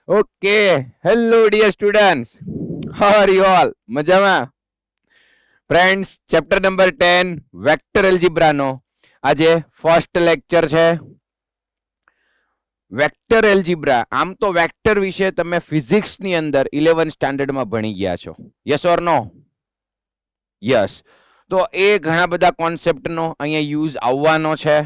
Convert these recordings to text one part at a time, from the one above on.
Okay, hello dear students. How are you all? મજામાં? Friends, chapter number 10 vector એલ્જિબ્રાનો આજે first lecture છે. Vector algebra, આમ તો vector વિશે તમે ફિઝિક્સની અંદર 11 સ્ટાન્ડર્ડમાં ભણી ગયા છો. Yes or no? યસ. તો એ ઘણા બધા કોન્સેપ્ટનો અહીંયા યુઝ આવવાનો છે.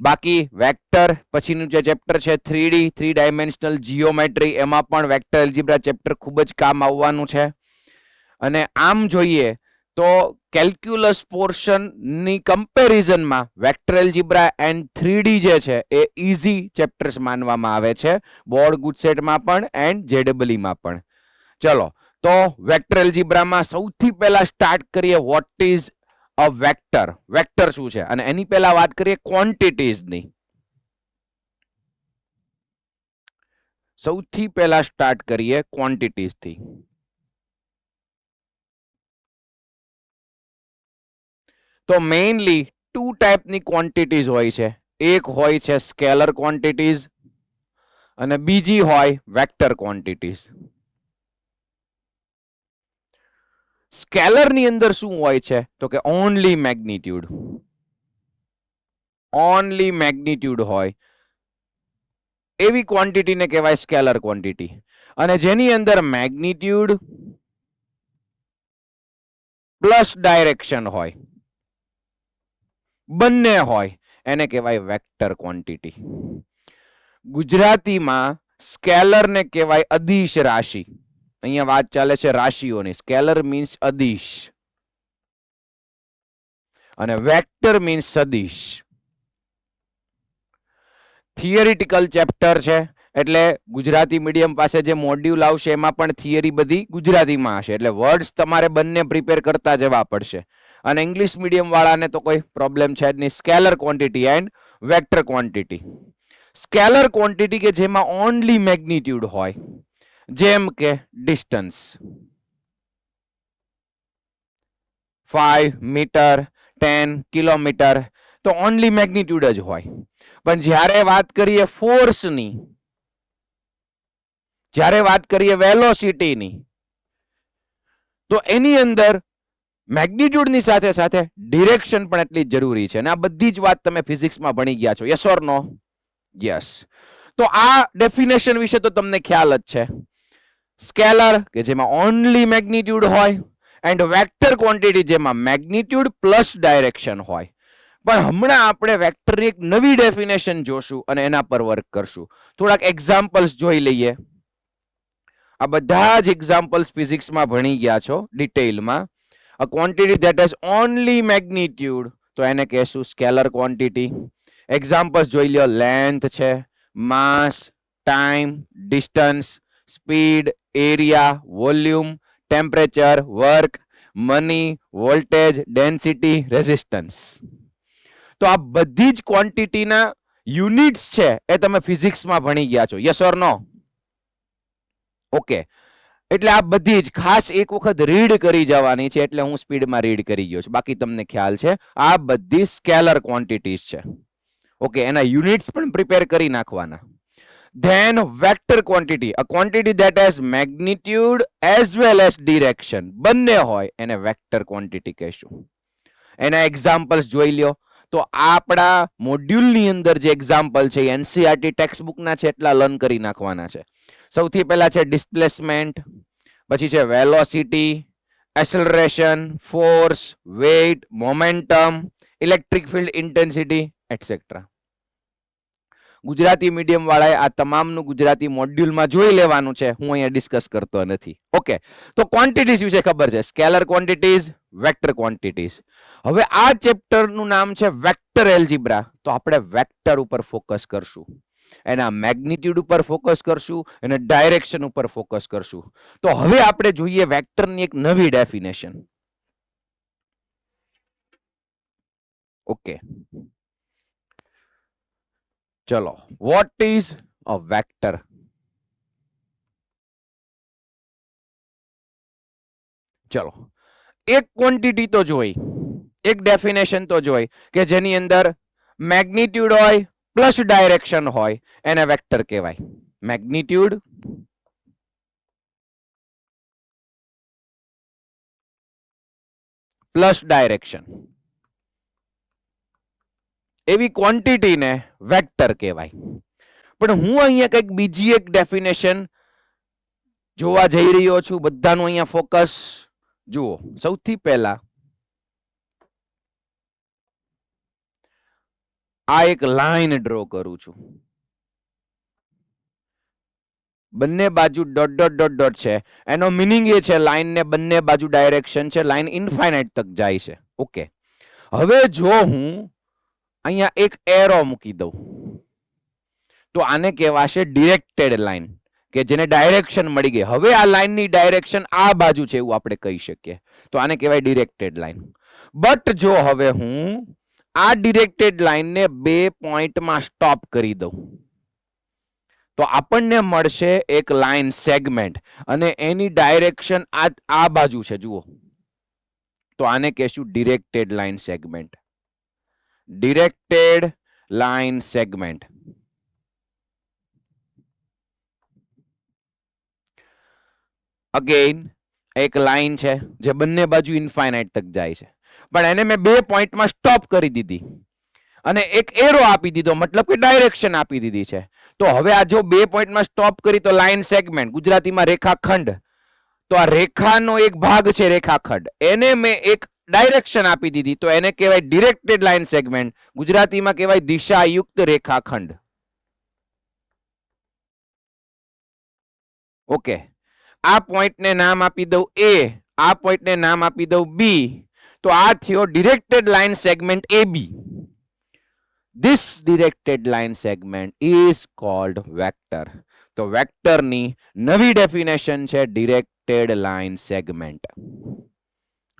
બાકી વેક્ટર પછીનું જે ચેપ્ટર છે 3D 3 ડાયમેન્શનલ જીઓમેટ્રી, એમાં પણ વેક્ટર એલ્જિબ્રા ચેપ્ટર ખૂબ જ કામ આવવાનું છે. અને આમ જોઈએ તો કેલ્ક્યુલસ પોર્શનની કમ્પેરિઝનમાં વેક્ટર એલ્જિબ્રા એન્ડ 3D જે છે એ ઇઝી ચેપ્ટર્સ માનવામાં આવે છે, બોર્ડ ગુજસેટમાં પણ એન્ડ જેડબલઈમાં પણ. ચલો, તો વેક્ટર એલ્જિબ્રામાં સૌથી પહેલા સ્ટાર્ટ કરીએ what is a vector. Vector શું છે? અને એની પહેલા વાત કરીએ ક્વોન્ટિટીઝની. સૌથી પહેલા સ્ટાર્ટ કરીએ ક્વોન્ટિટીઝથી. તો મેઇનલી ટુ ટાઈપની ક્વોન્ટિટીઝ હોય છે. એક હોય છે સ્કેલર ક્વોન્ટિટીઝ અને બીજી હોય વેક્ટર ક્વોન્ટિટીઝ. સ્કેલરની અંદર શું હોય છે? તો કે ઓનલી મેગ્નિટ્યુડ. ઓનલી મેગ્નિટ્યુડ હોય એવી ક્વોન્ટિટીને કહેવાય સ્કેલર ક્વોન્ટિટી. અને જેની અંદર મેગ્નિટ્યુડ પ્લસ ડાયરેક્શન હોય, બંને હોય, એને કહેવાય વેક્ટર ક્વોન્ટિટી. ગુજરાતીમાં સ્કેલરને કહેવાય અદિશ રાશિ. અહીંયા વાત ચાલે છે રાશિઓની. સ્કેલર મીન્સ અદિશ અને વેક્ટર મીન્સ સદિશ. થિયરિટિકલ ચેપ્ટર છે એટલે ગુજરાતી મીડિયમ પાસે જે મોડ્યુલ આવશે એમાં પણ થિયરી બધી ગુજરાતીમાં હશે, એટલે વર્ડ્સ તમારે બંને પ્રિપેર કરતા જવા પડશે. અને ઇંગ્લિશ મીડિયમ વાળાને તો કોઈ પ્રોબ્લેમ છે જ નહીં. Scalar quantity and vector quantity. Scalar quantity કે જેમાં ઓનલી મેગ્નિટ્યુડ હોય, જેમ કે ડિસ્ટન્સ 5 મીટર 10 કિલોમીટર, તો ઓનલી મેગ્નિટ્યુડ જ હોય. પણ જ્યારે વાત કરીએ ફોર્સની, જ્યારે વાત કરીએ વેલોસિટીની, તો એની અંદર મેગ્નિટ્યુડની સાથે સાથે ડિરેક્શન પણ એટલી જ જરૂરી છે. અને આ બધી જ વાત તમે ફિઝિક્સમાં ભણી ગયા છો. Yes or no? યસ. તો આ ડેફિનેશન વિશે તો તમને ખ્યાલ જ છે. સ્કેલર કે જેમાં ઓનલી મેગ્નિટ્યુડ હોય એન્ડ વેક્ટર ક્વોન્ટિટી જેમાં મેગ્નિટ્યુડ પ્લસ ડાયરેક્શન હોય. પણ હમણાં આપણે વેક્ટરની એક નવી ડેફિનેશન જોશું અને એના પર વર્ક કરશું. થોડાક એક્ઝામ્પલ્સ જોઈ લઈએ. આ બધા જ એક્ઝામ્પલ્સ ફિઝિક્સમાં ભણી ગયા છો ડિટેલમાં. A quantity that has only magnitude, તો એને કહેશું સ્કેલર ક્વોન્ટિટી. એક્ઝામ્પલ્સ જોઈ લ્યો. લેન્થ છે, mass, time, distance, speed, area, volume, temperature, work, money, voltage, density, resistance. તો આ બધી જ ક્વોન્ટિટીના યુનિટ્સ છે એ તમે ફિઝિક્સમાં ભણી ગયા છો. Yes or no? ઓકે. એટલે આ બધી જ ખાસ એક વખત રીડ કરી જવાની છે, એટલે હું સ્પીડમાં રીડ કરી ગયો છું. બાકી તમને ખ્યાલ છે આ બધી સ્કેલર ક્વોન્ટિટીઝ છે. ઓકે, એના યુનિટ્સ પણ પ્રિપેર કરી નાખવાના. Then vector quantity, a quantity that has magnitude as well as direction, બંને હોય એને વેક્ટર ક્વોન્ટિટી કહેશું. એના એક્ઝામ્પલ્સ જોઈ લ્યો. તો આપણા મોડ્યુલની અંદર જે એક્ઝામ્પલ છે એનસીઆરટી ટેક્સ્ટબુકના છે એટલા લર્ન કરી નાખવાના છે. સૌથી પહેલા છે ડિસ્પ્લેસમેન્ટ, પછી છે velocity, acceleration, force, weight, momentum, electric field intensity etcetera. Gujarati medium વાળાએ આ તમામનું ગુજરાતી મોડ્યુલમાં જોઈ લેવાનું છે. હું અહીંયા ડિસ્કસ કરતો નથી. ઓકે, તો ક્વોન્ટિટીઝ વિશે ખબર છે. Scalar quantities, vector quantities. હવે આ ચેપ્ટરનું નામ છે વેક્ટર એલ્જિબ્રા. તો આપણે વેક્ટર ઉપર ફોકસ કરશું, એના મેગ્નિટ્યુડ ઉપર ફોકસ કરશું, અને ડાયરેક્શન ઉપર ફોકસ કરશું. તો હવે આપણે જોઈએ વેક્ટરની એક નવી ડેફિનેશન. ઓકે, ચલો, વોટ ઇઝ અ વેક્ટર? ચલો, એક ક્વોન્ટિટી તો જોઈ, એક ડેફિનેશન તો જોઈ કે જેની અંદર મેગ્નિટ્યુડ હોય પ્લસ ડાયરેક્શન હોય, એને વેક્ટર કહેવાય. મેગ્નિટ્યુડ પ્લસ ડાયરેક્શન, એવી ક્વોન્ટિટીને વેક્ટર કહેવાય. પણ હું અહીંયા કંઈક બીજી એક ડેફિનેશન જોવા જઈ રહ્યો છું. બધાનું અહીંયા ફોકસ જુઓ. સૌથી પહેલા આ એક લાઈન ડ્રો કરું છું. બંને બાજુ ડોટ ડોટ ડોટ ડોટ છે. એનો મિનિંગ એ છે લાઈન ને બંને બાજુ ડાયરેક્શન છે. લાઈન ઇન્ફાઇનાઇટ તક જાય છે. ઓકે, હવે જો હું અહીંયા એક એરો મૂકી દઉં તો આને કહેવાશે ડિરેક્ટેડ લાઈન, કે જેને ડાયરેક્શન મળી ગઈ. હવે આ લાઈનની ડાયરેક્શન આ બાજુ છે એવું આપણે કહી શકીએ, તો આને કહેવાય ડિરેક્ટેડ લાઈન. બટ જો હવે હું આ ડિરેક્ટેડ લાઈનને 2 પોઈન્ટમાં સ્ટોપ કરી દઉં તો આપણને મળશે એક લાઈન સેગમેન્ટ, અને એની ડાયરેક્શન આ બાજુ છે જુઓ. તો આને કહેશું directed line segment. Directed line segment. Again એક લાઈન છે જે બંને બાજુ ઇન્ફાઇનાઇટ તક જાય છે, પણ એને મેં 2 પોઈન્ટમાં સ્ટોપ કરી દીધી અને એક એરો આપી દીધો, મતલબ કે ડાયરેક્શન આપી દીધી છે. તો હવે આ જો 2 પોઈન્ટમાં સ્ટોપ કરી તો લાઈન સેગમેન્ટ, ગુજરાતીમાં રેખાખંડ. તો આ રેખાનો એક ભાગ છે રેખાખંડ, એને મેં એક ડાયરેક્શન આપી દીધી, તો એને કહેવાય ડિરેક્ટેડ લાઈન સેગમેન્ટ. ગુજરાતીમાં કહેવાય દિશાયુક્ત રેખાખંડ. ઓકે, આ પોઈન્ટને નામ આપી દઉં A, આ પોઈન્ટને નામ આપી દઉં B, તો આ થયો directed line segment AB. This directed line segment is called vector. તો વેક્ટરની નવી ડેફિનેશન છે ડિરેક્ટેડ લાઈન સેગમેન્ટ.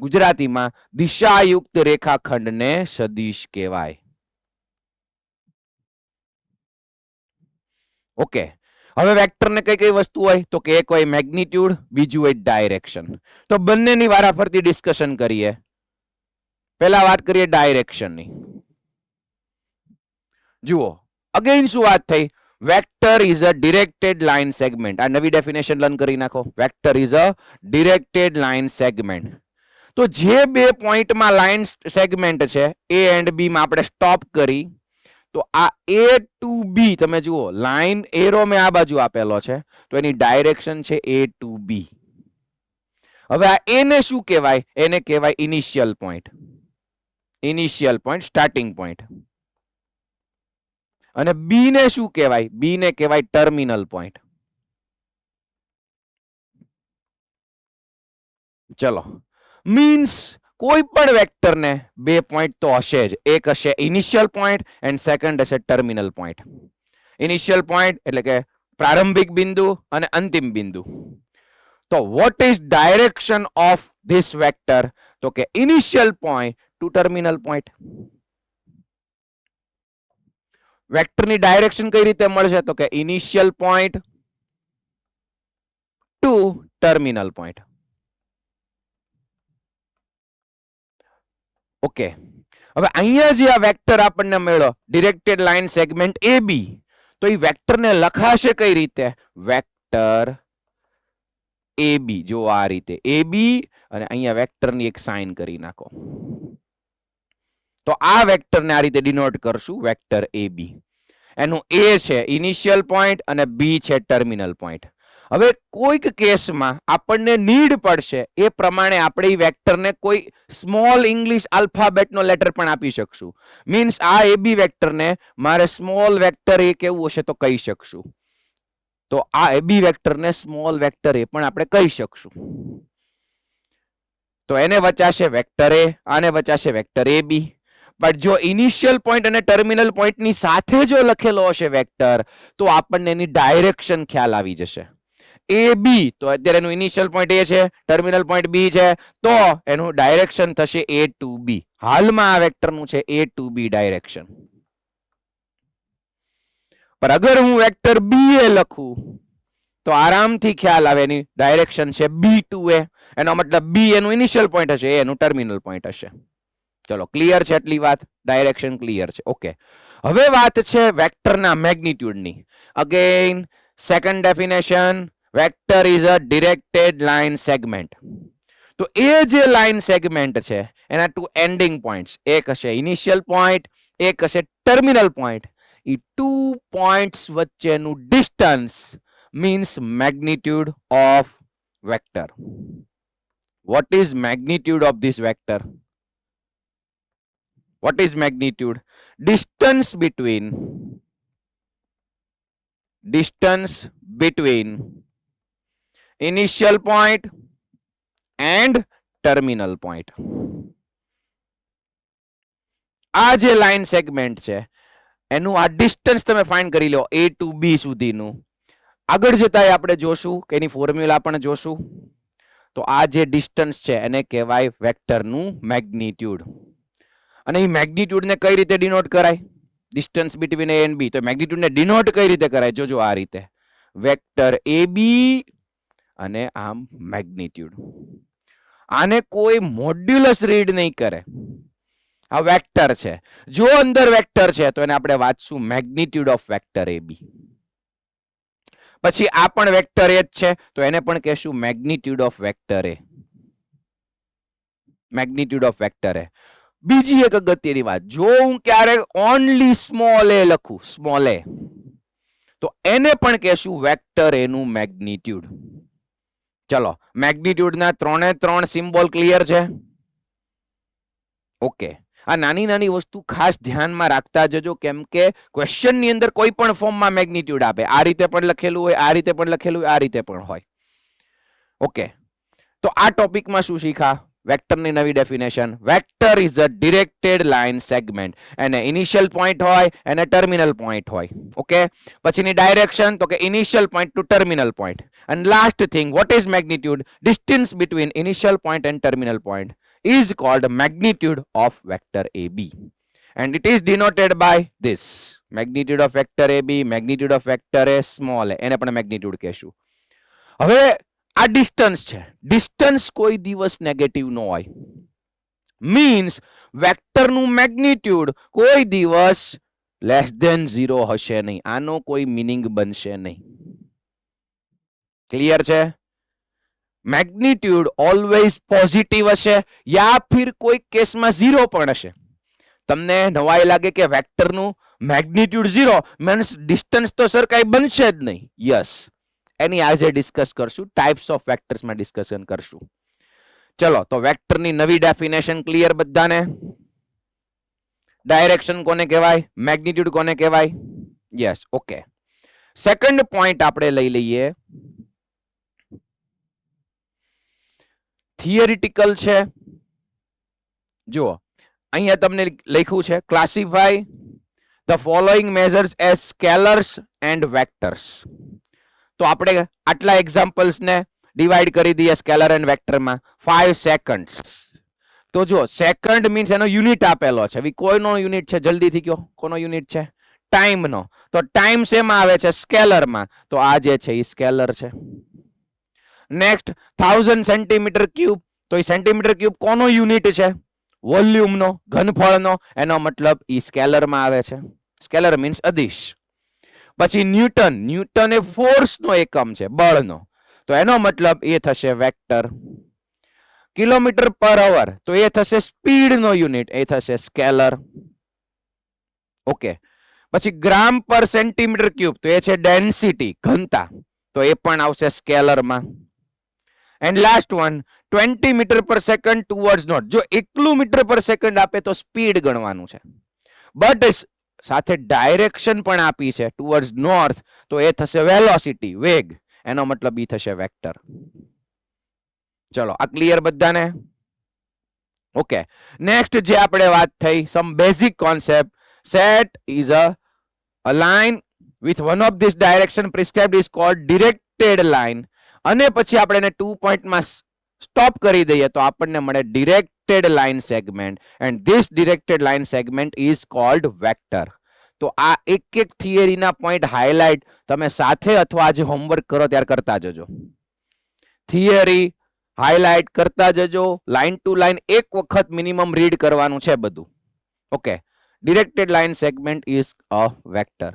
ગુજરાતીમાં દિશાયુક્ત રેખાખંડને સદિશ કહેવાય. ઓકે, હવે વેક્ટરને કઈ કઈ વસ્તુ હોય તો કે એક હોય મેગ્નિટ્યુડ, બીજું હોય ડાયરેક્શન. તો બંનેની વારાફરતી ડિસ્કશન કરીએ. પહેલા વાત કરીએ ડાયરેક્શનની. જુઓ, અગેન શું વાત થઈ? Vector is a directed line segment. આ નવી ડેફિનેશન લર્ન કરી નાખો. Vector is a directed line segment. તો જે 2 પોઈન્ટમાં લાઈન સેગમેન્ટ છે A એન્ડ B માં આપણે સ્ટોપ કરી, તો આ A ટુ B તમે જુઓ, લાઈન એરો મેં આ બાજુ આપેલો છે, તો એની ડાયરેક્શન છે A ટુ B. હવે આ A ને શું કહેવાય? એને કહેવાય initial point. Initial point, starting point. અને B ને શું કહેવાય? B ને કહેવાય ટર્મિનલ પોઈન્ટ. ચલો, મીન્સ કોઈ પણ વેક્ટરને 2 પોઈન્ટ તો હશે જ. એક હશે ઇનિશિયલ પોઈન્ટ એન્ડ સેકન્ડ હશે ટર્મિનલ પોઈન્ટ. ઇનિશિયલ પોઈન્ટ એટલે કે પ્રારંભિક બિંદુ અને અંતિમ બિંદુ. તો what is direction of this vector? તો કે initial point to terminal point. વેક્ટરની ડાયરેક્શન કઈ રીતે મળશે? તો કે initial point to terminal point. Okay, હવે અહીંયા જે આ વેક્ટર આપણને મળ્યો ડિરેક્ટેડ લાઈન સેગમેન્ટ AB, તો એ વેક્ટરને લખાશે કઈ રીતે? Vector AB. જો આ રીતે AB, અને અહીંયા વેક્ટરની એક સાઇન કરી નાખો. તો આ વેક્ટરને આ રીતે ડિનોટ કરશું, વેક્ટર AB. એનું A છે ઇનિશિયલ પોઈન્ટ અને B છે ટર્મિનલ પોઈન્ટ. હવે કોઈક કેસમાં આપણને નીડ પડશે એ પ્રમાણે આપણે એ વેક્ટરને કોઈ સ્મોલ ઇંગ્લિશ આલ્ફાબેટનો લેટર પણ આપી શકશું. મીન્સ આ AB વેક્ટરને મારે સ્મોલ વેક્ટર A કેવું હશે તો કહી શકશું. તો આ AB વેક્ટરને સ્મોલ વેક્ટર A પણ આપણે કહી શકશું. તો એને વચાશે વેક્ટર A, આને વચાશે વેક્ટર AB. બટ જો ઇનિશિયલ પોઈન્ટ અને ટર્મિનલ પોઈન્ટની સાથે જો લખેલો હશે વેક્ટર, તો આપણને એની ડાયરેક્શન ખ્યાલ આવી જશે. AB, તો અત્યારે એનું ઇનિશિયલ પોઈન્ટ A છે, ટર્મિનલ પોઈન્ટ B છે, તો એનું ડાયરેક્શન થશે A ટુ B. હાલમાં આ વેક્ટરનું છે A ટુ B ડાયરેક્શન. પણ અગર હું વેક્ટર BA લખું તો આરામથી ખ્યાલ આવે એની ડાયરેક્શન છે B ટુ A. એનો મતલબ B એનું ઇનિશિયલ પોઈન્ટ હશે, A એનું ટર્મિનલ પોઈન્ટ હશે. ચલો, ક્લિયર છે એટલી વાત? ડાયરેક્શન ક્લિયર છે. ઓકે, હવે વાત છે વેક્ટરના મેગ્નિટ્યુડની. Again second definition, vector is a directed line segment. તો એ જે લાઇન સેગમેન્ટ છે એના ટુ એન્ડિંગ પોઈન્ટ્સ, એક હશે ઇનિશિયલ પોઈન્ટ, એક હશે ટર્મિનલ પોઈન્ટ. એ 2 પોઈન્ટ્સ વચ્ચેનું distance means magnitude of vector. What is magnitude of this vector? What is magnitude? Distance between initial point and terminal point. આ જે line segment છે એનું આ ડિસ્ટન્સ તમે ફાઇન્ડ કરી લો A to B સુધીનું. આગળ જતા આપણે જોશું કે એની ફોર્મ્યુલા પણ જોશું. તો આ જે ડિસ્ટન્સ છે એને કહેવાય વેક્ટરનું મેગ્નિટ્યુડ. અને એ મેગ્નિટ્યુડને કઈ રીતે ડિનોટ કરાય? Distance between A and B. તો મેગ્નિટ્યુડને ડિનોટ કઈ રીતે કરાય? જોજો આ રીતે, વેક્ટર AB અને આમ મેગ્નિટ્યુડ. આને કોઈ મોડ્યુલસ રીડ નહીં કરે. આ વેક્ટર છે. જો અંદર વેક્ટર છે તો એને આપણે વાંચશું મેગ્નિટ્યુડ ઓફ વેક્ટર AB. પછી આ પણ વેક્ટર એ જ છે તો એને પણ કહેશું magnitude of vector A. Magnitude of vector A. બીજી એક અગત્યની વાત, જો હું ક્યારેક ઓનલી સ્મોલ a લખું, સ્મોલ a, તો એને પણ કહેશું વેક્ટર A નું મેગ્નિટ્યુડ. ચલો, મેગ્નિટ્યુડના 3 સિમ્બોલ ક્લિયર છે? ઓકે. આ નાની નાની વસ્તુ ખાસ ધ્યાનમાં રાખતા જજો, કેમ કે ક્વેશ્ચન ની અંદર કોઈ પણ ફોર્મમાં મેગ્નિટ્યુડ આપે. આ રીતે પણ લખેલું હોય, આ રીતે પણ લખેલું હોય, આ રીતે પણ હોય. ઓકે, તો આ ટોપિકમાં શું શીખા? વેક્ટરની નવી ડેફિનેશન. Vector is a directed line segment. એને ઇનિશિયલ પોઈન્ટ હોય અને ટર્મિનલ પોઈન્ટ હોય. ઓકે, પછીની ડાયરેક્શન તો કે initial point to terminal point. And last thing, what is magnitude? Distance between initial point and terminal point is called magnitude of vector AB, and it is denoted by this: magnitude of vector AB, magnitude of vector A, small a. એને પણ magnitude કહેશું. હવે આ distance છે. Distance કોઈ દિવસ negative ન હોય. મીન્સ વેક્ટરનું મેગ્નિટ્યુડ કોઈ દિવસ લેસ ધેન 0 હશે નહીં. આનો કોઈ મીનિંગ બનશે નહીં. ક્લિયર છે? મેગ્નિટ્યુડ ઓલવેઝ પોઝિટિવ હશે યા ફિર કોઈ કેસમાં 0 પણ હશે. તમને નવાઈ લાગે કે વેક્ટરનું મેગ્નિટ્યુડ 0 મીન્સ ડિસ્ટન્સ તો સર કઈ બનશે જ નહીં. યસ, એની આજે ડિસ્કસ કરશું, ટાઈપ્સ ઓફ વેક્ટર્સમાં ડિસ્કશન કરશું. ચલો, તો વેક્ટરની નવી ડેફિનેશન ક્લિયર બધાને? ડાયરેક્શન કોને કહેવાય? મેગ્નિટ્યુડ કોને કહેવાય? Yes, okay. સેકન્ડ પોઈન્ટ આપણે લઈ લઈએ. થિયરિટિકલ છે. જુઓ, અહીંયા તમને લખ્યું છે classify the following measures as scalars and vectors. તો આપણે આટલા એક્ઝામ્પલ્સને ડિવાઈડ કરી દઈએ સ્કેલર એન્ડ વેક્ટરમાં. 5 સેકન્ડ્સ. તો જો સેકન્ડ મીન્સ એનો યુનિટ આપેલો છે. કોઈનો યુનિટ છે? જલ્દીથી કયો, કોનો યુનિટ છે? ટાઈમનો. તો ટાઈમ શેમાં આવે છે? સ્કેલરમાં. તો આ જે છે એ સ્કેલર છે. Next 1000 centimetre cube. તો એ સેન્ટીમીટર ક્યુબ કોનો યુનિટ છે? વોલ્યુમનો, ઘનફળનો. એનો મતલબ ઈ સ્કેલરમાં આવે છે. સ્કેલર મીન્સ અદિશ. પછી ન્યૂટન. ન્યૂટન એ ફોર્સનો એકમ છે, બળનો. તો એનો મતલબ એ થશે વેક્ટર. કિલોમીટર પર અવર. તો એ થશે સ્પીડનો યુનિટ, એ થશે સ્કેલર. ઓકે. પછી ગ્રામ પર સેન્ટીમીટર ક્યુબ. તો એ છે ડેન્સિટી, ઘનતા. તો એ પણ આવશે સ્કેલરમાં. એન્ડ લાસ્ટ વન 20 મીટર પર સેકન્ડ ટુવર્ડ્સ નોર્થ. જો એકલું મીટર પર સેકન્ડ આપે તો સ્પીડ ગણવાનું છે, બટ સાથે ડાયરેક્શન પણ આપી છે ટુવર્ડ્સ નોર્થ, તો એ થશે વેલોસિટી, વેગ. એનો મતલબ ઈ થશે વેક્ટર. ચલો, આ ક્લિયર બધાને? ઓકે. નેક્સ્ટ જે આપણે વાત થઈ, some basic concept. Set is a line with one of this direction prescribed is called directed line. અને પછી આપણે એને 2 પોઈન્ટમાં સ્ટોપ કરી દઈએ તો આપણને મળે directed line segment, and this directed line segment is called vector. તો આ એક એક થિયરીના પોઈન્ટ હાઇલાઇટ તમે સાથે અથવા આજે હોમવર્ક કરો ત્યારે કરતા જજો. થિયરી હાઇલાઇટ કરતા જજો. લાઇન ટુ લાઇન એક વખત મિનિમમ રીડ કરવાનું છે બધું. Okay. Directed line segment is a vector.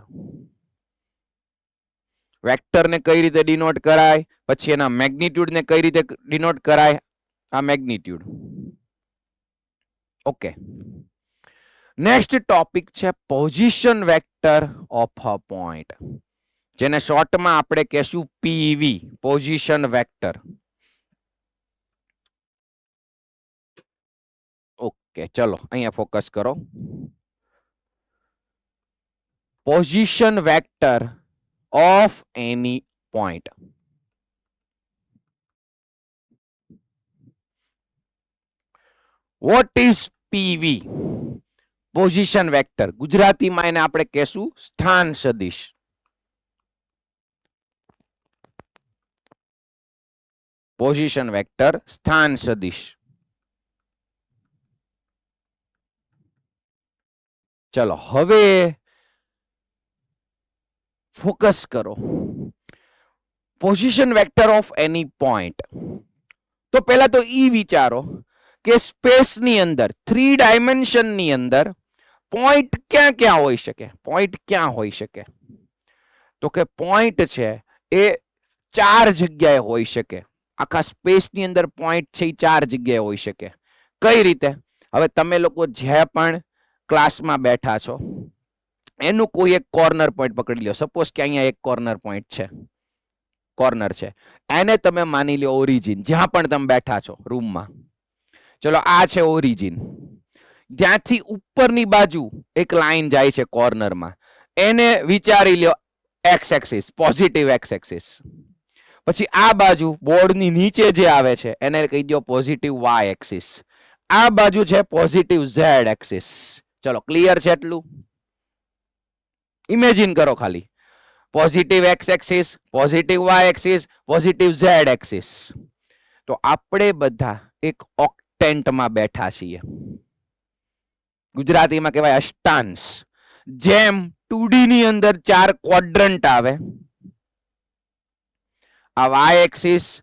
વેક્ટરને કઈ રીતે ડિનોટ કરાય, પછી એના મેગ્નિટ્યુડને કઈ રીતે ડિનોટ કરાય, આ મેગ્નિટ્યુડ. ઓકે, નેક્સ્ટ ટોપિક છે position vector of a point, જેને શોર્ટમાં આપણે કહેશું પીવી, પોઝિશન વેક્ટર. ઓકે, ચલો અહીંયા ફોકસ કરો. Position vector of any point. What is PV? Position vector, ગુજરાતીમાં એને આપણે કહેશું સ્થાન સદિશ. પોઝિશન વેક્ટર, સ્થાન સદિશ. ચલો હવે ફોકસ કરો. Position vector of any point. તો પહેલા તો ઈ વિચારો કે સ્પેસની અંદર, 3 ડાયમેન્શનની અંદર પોઈન્ટ ક્યાં ક્યાં હોઈ શકે? પોઈન્ટ ક્યાં હોઈ શકે? તો કે પોઈન્ટ છે એ 4 જગ્યાએ હોઈ શકે. આખા સ્પેસની અંદર પોઈન્ટ છે એ 4 જગ્યાએ હોઈ શકે. કઈ રીતે? હવે તમે લોકો જે પણ ક્લાસમાં બેઠા છો એનું કોઈ એક કોર્નર પોઈન્ટ પકડી લો. સપોઝ કે અહીંયા એક કોર્નર પોઈન્ટ છે, કોર્નર છે, એને તમે માની લો ઓરિજિન, જ્યાં પણ તમે બેઠા છો રૂમમાં. ચલો આ છે ઓરિજિન. જ્યાંથી ઉપરની બાજુ એક લાઈન જાય છે કોર્નરમાં, એને વિચારી લો x axis, positive x axis. પછી આ બાજુ બોર્ડની નીચે જે આવે છે એને કહી દો પોઝિટિવ વાય એક્સિસ. આ બાજુ છે પોઝિટિવ ઝેડ એક્સિસ. ચલો ક્લિયર છે એટલું? ઇમેજિન કરો ખાલી. Positive x axis, positive Y axis, positive Z axis. તો આપણે બધા એક ઓક્ટેન્ટમાં બેઠા છીએ. ગુજરાતીમાં કહેવાય અષ્ટાંશ. જેમ 2D ની અંદર 4 ક્વોડ્રન્ટ આવે, આ વાય એક્સિસ,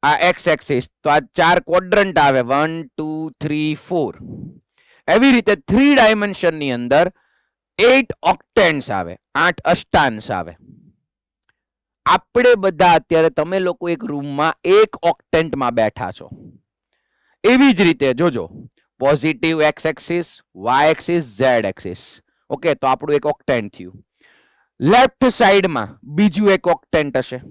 આ એક્સ એક્સિસ, તો આ 4 ક્વોડ્રન્ટ આવે, 1 2 3 4. એવી રીતે 3 ડાયમેન્શનની અંદર 8 ઓક્ટેન્ટ્સ આવે, 8 અષ્ટાંશ આવે. આપણે બધા અત્યારે તમે લોકો એક રૂમમાં એક ઓક્ટેન્ટમાં બેઠા છો. એવી જ રીતે જોજો, positive x axis, Y axis, Z axis. Okay, તો આપણું એક ઓક્ટેન્ટ થયું. લેફ્ટ સાઈડમાં બીજું એક ઓક્ટેન્ટ હશે,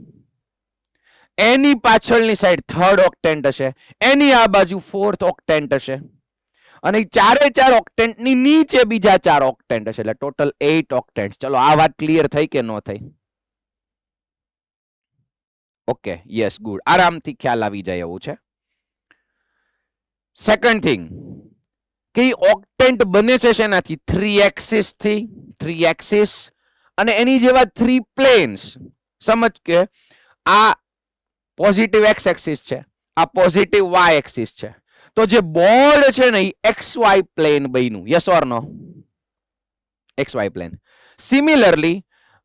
એની પાછળની સાઈડ થર્ડ ઓક્ટેન્ટ હશે, એની આ બાજુ ફોર્થ ઓક્ટેન્ટ હશે, અને ચારે 4 ઓક્ટેન્ટની નીચે બીજા 4 ઓક્ટેન્ટ હશે, એટલે ટોટલ 8 ઓક્ટેન્ટ. ચલો આ વાત ક્લિયર થઈ કે ન થઈ? Okay, yes, good. આરામથી ખ્યાલ આવી જાય એવું છે. સેકન્ડ થિંગ કે ઓક્ટેન્ટ બને છે શેનાથી? 3 એક્સિસ થી, 3 એક્સિસ અને એની જેવા 3 પ્લેન્સ. સમજ કે આ પોઝિટિવ એક્સ એક્સિસ છે, આ પોઝિટિવ વાય એક્સિસ છે. તો જે બોર્ડ છે ને એ એક્સ વાય પ્લેન બન્યું. Yes or no? X Y plane. Similarly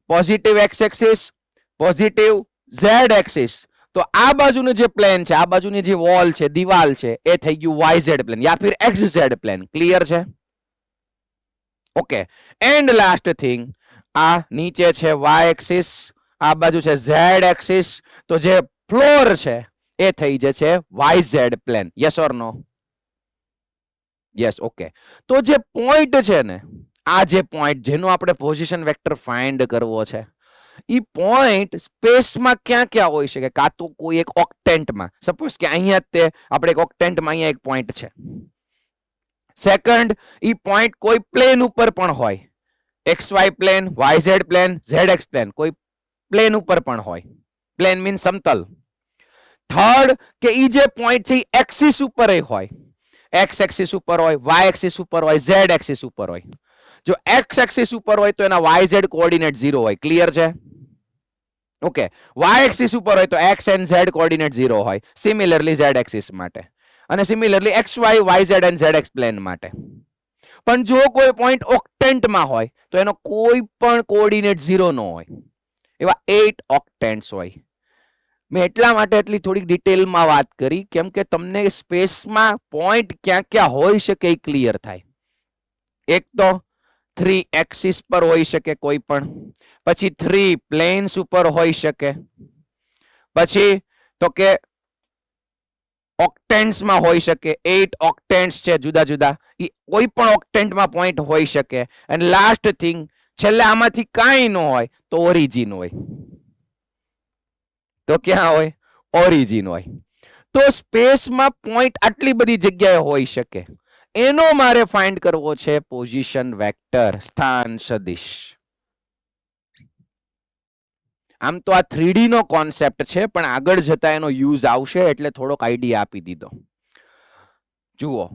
positive x axis, positive Z axis, તો આ બાજુનું જે પ્લેન છે, આ બાજુની જે વોલ છે, દિવાલ છે, એ થઈ ગયું વાય ઝેડ પ્લેન યા ફિર એક્સ ઝેડ પ્લેન. ક્લિયર છે? ઓકે, એન્ડ લાસ્ટ થિંગ, આ નીચે છે વાય એક્સિસ, આ બાજુ છે ઝેડ એક્સિસ, તો જે ફ્લોર છે એ થઈ જશે Y Z plane. Yes or no? Yes. Okay, તો જે પોઈન્ટ છે ને, આ જે પોઈન્ટ જેનો આપણે પોઝિશન વેક્ટર ફાઇન્ડ કરવો છે, ઈ પોઈન્ટ સ્પેસમાં ક્યાં ક્યાં હોઈ શકે? કાં તો કોઈ એક ઓક્ટેન્ટમાં, સપોઝ કે અહીંયા તે આપણે એક ઓક્ટેન્ટમાં અહીંયા એક પોઈન્ટ છે. સેકન્ડ, ઈ પોઈન્ટ કોઈ પ્લેન ઉપર પણ હોય, X Y plane, Y Z plane, Z X plane, કોઈ પ્લેન ઉપર પણ હોય. પ્લેન મીન સમતલ. થર્ડ, કે ઈ જે પોઈન્ટ છે એક્સિસ ઉપર હોય, એક્સ એક્સિસ ઉપર હોય, વાય એક્સિસ ઉપર હોય, ઝેડ એક્સિસ ઉપર હોય. જો એક્સ એક્સિસ ઉપર હોય તો એના વાય ઝેડ કોઓર્ડિનેટ 0 હોય. ક્લિયર છે? ઓકે, વાય એક્સિસ ઉપર હોય તો એક્સ એન્ડ ઝેડ કોઓર્ડિનેટ 0 હોય. સિમિલરલી ઝેડ એક્સિસ માટે, અને similarly X Y, Y Z and Z X plane માટે. પણ જો કોઈ પોઈન્ટ ઓક્ટેન્ટમાં હોય તો એનો કોઈ પણ કોઓર્ડિનેટ 0 ન હોય. એવા 8 ઓક્ટેન્ટ્સ હોય. મેં એટલા માટે એટલી થોડીક ડિટેલમાં વાત કરી કેમ કે તમને સ્પેસમાં પોઈન્ટ ક્યાં ક્યાં હોઈ શકે એ ક્લિયર થાય. એક તો 3 એક્સિસ પર હોઈ શકે કોઈ પણ, પછી 3 પ્લેન્સ ઉપર હોઈ શકે, પછી તો કે ઓક્ટેન્ટ્સમાં હોઈ શકે, 8 ઓક્ટેન્ટ્સ છે જુદા જુદા, એ કોઈ પણ ઓક્ટેન્ટમાં પોઈન્ટ હોઈ શકે. અને લાસ્ટ થિંગ, છેલ્લે આમાંથી કાંઈ ન હોય તો ઓરિજિન હોય. તો ક્યાં હોય? ઓરિજિન હોય. તો સ્પેસમાં પોઈન્ટ આટલી બધી જગ્યાએ હોઈ શકે. એનો મારે ફાઇન્ડ કરવો છે પોઝિશન વેક્ટર, સ્થાન સદિશ. આમ તો આ 3D નો કોન્સેપ્ટ છે, પણ આગળ જતા એનો યુઝ આવશે એટલે થોડોક આઈડિયા આપી દીધો. જુઓ,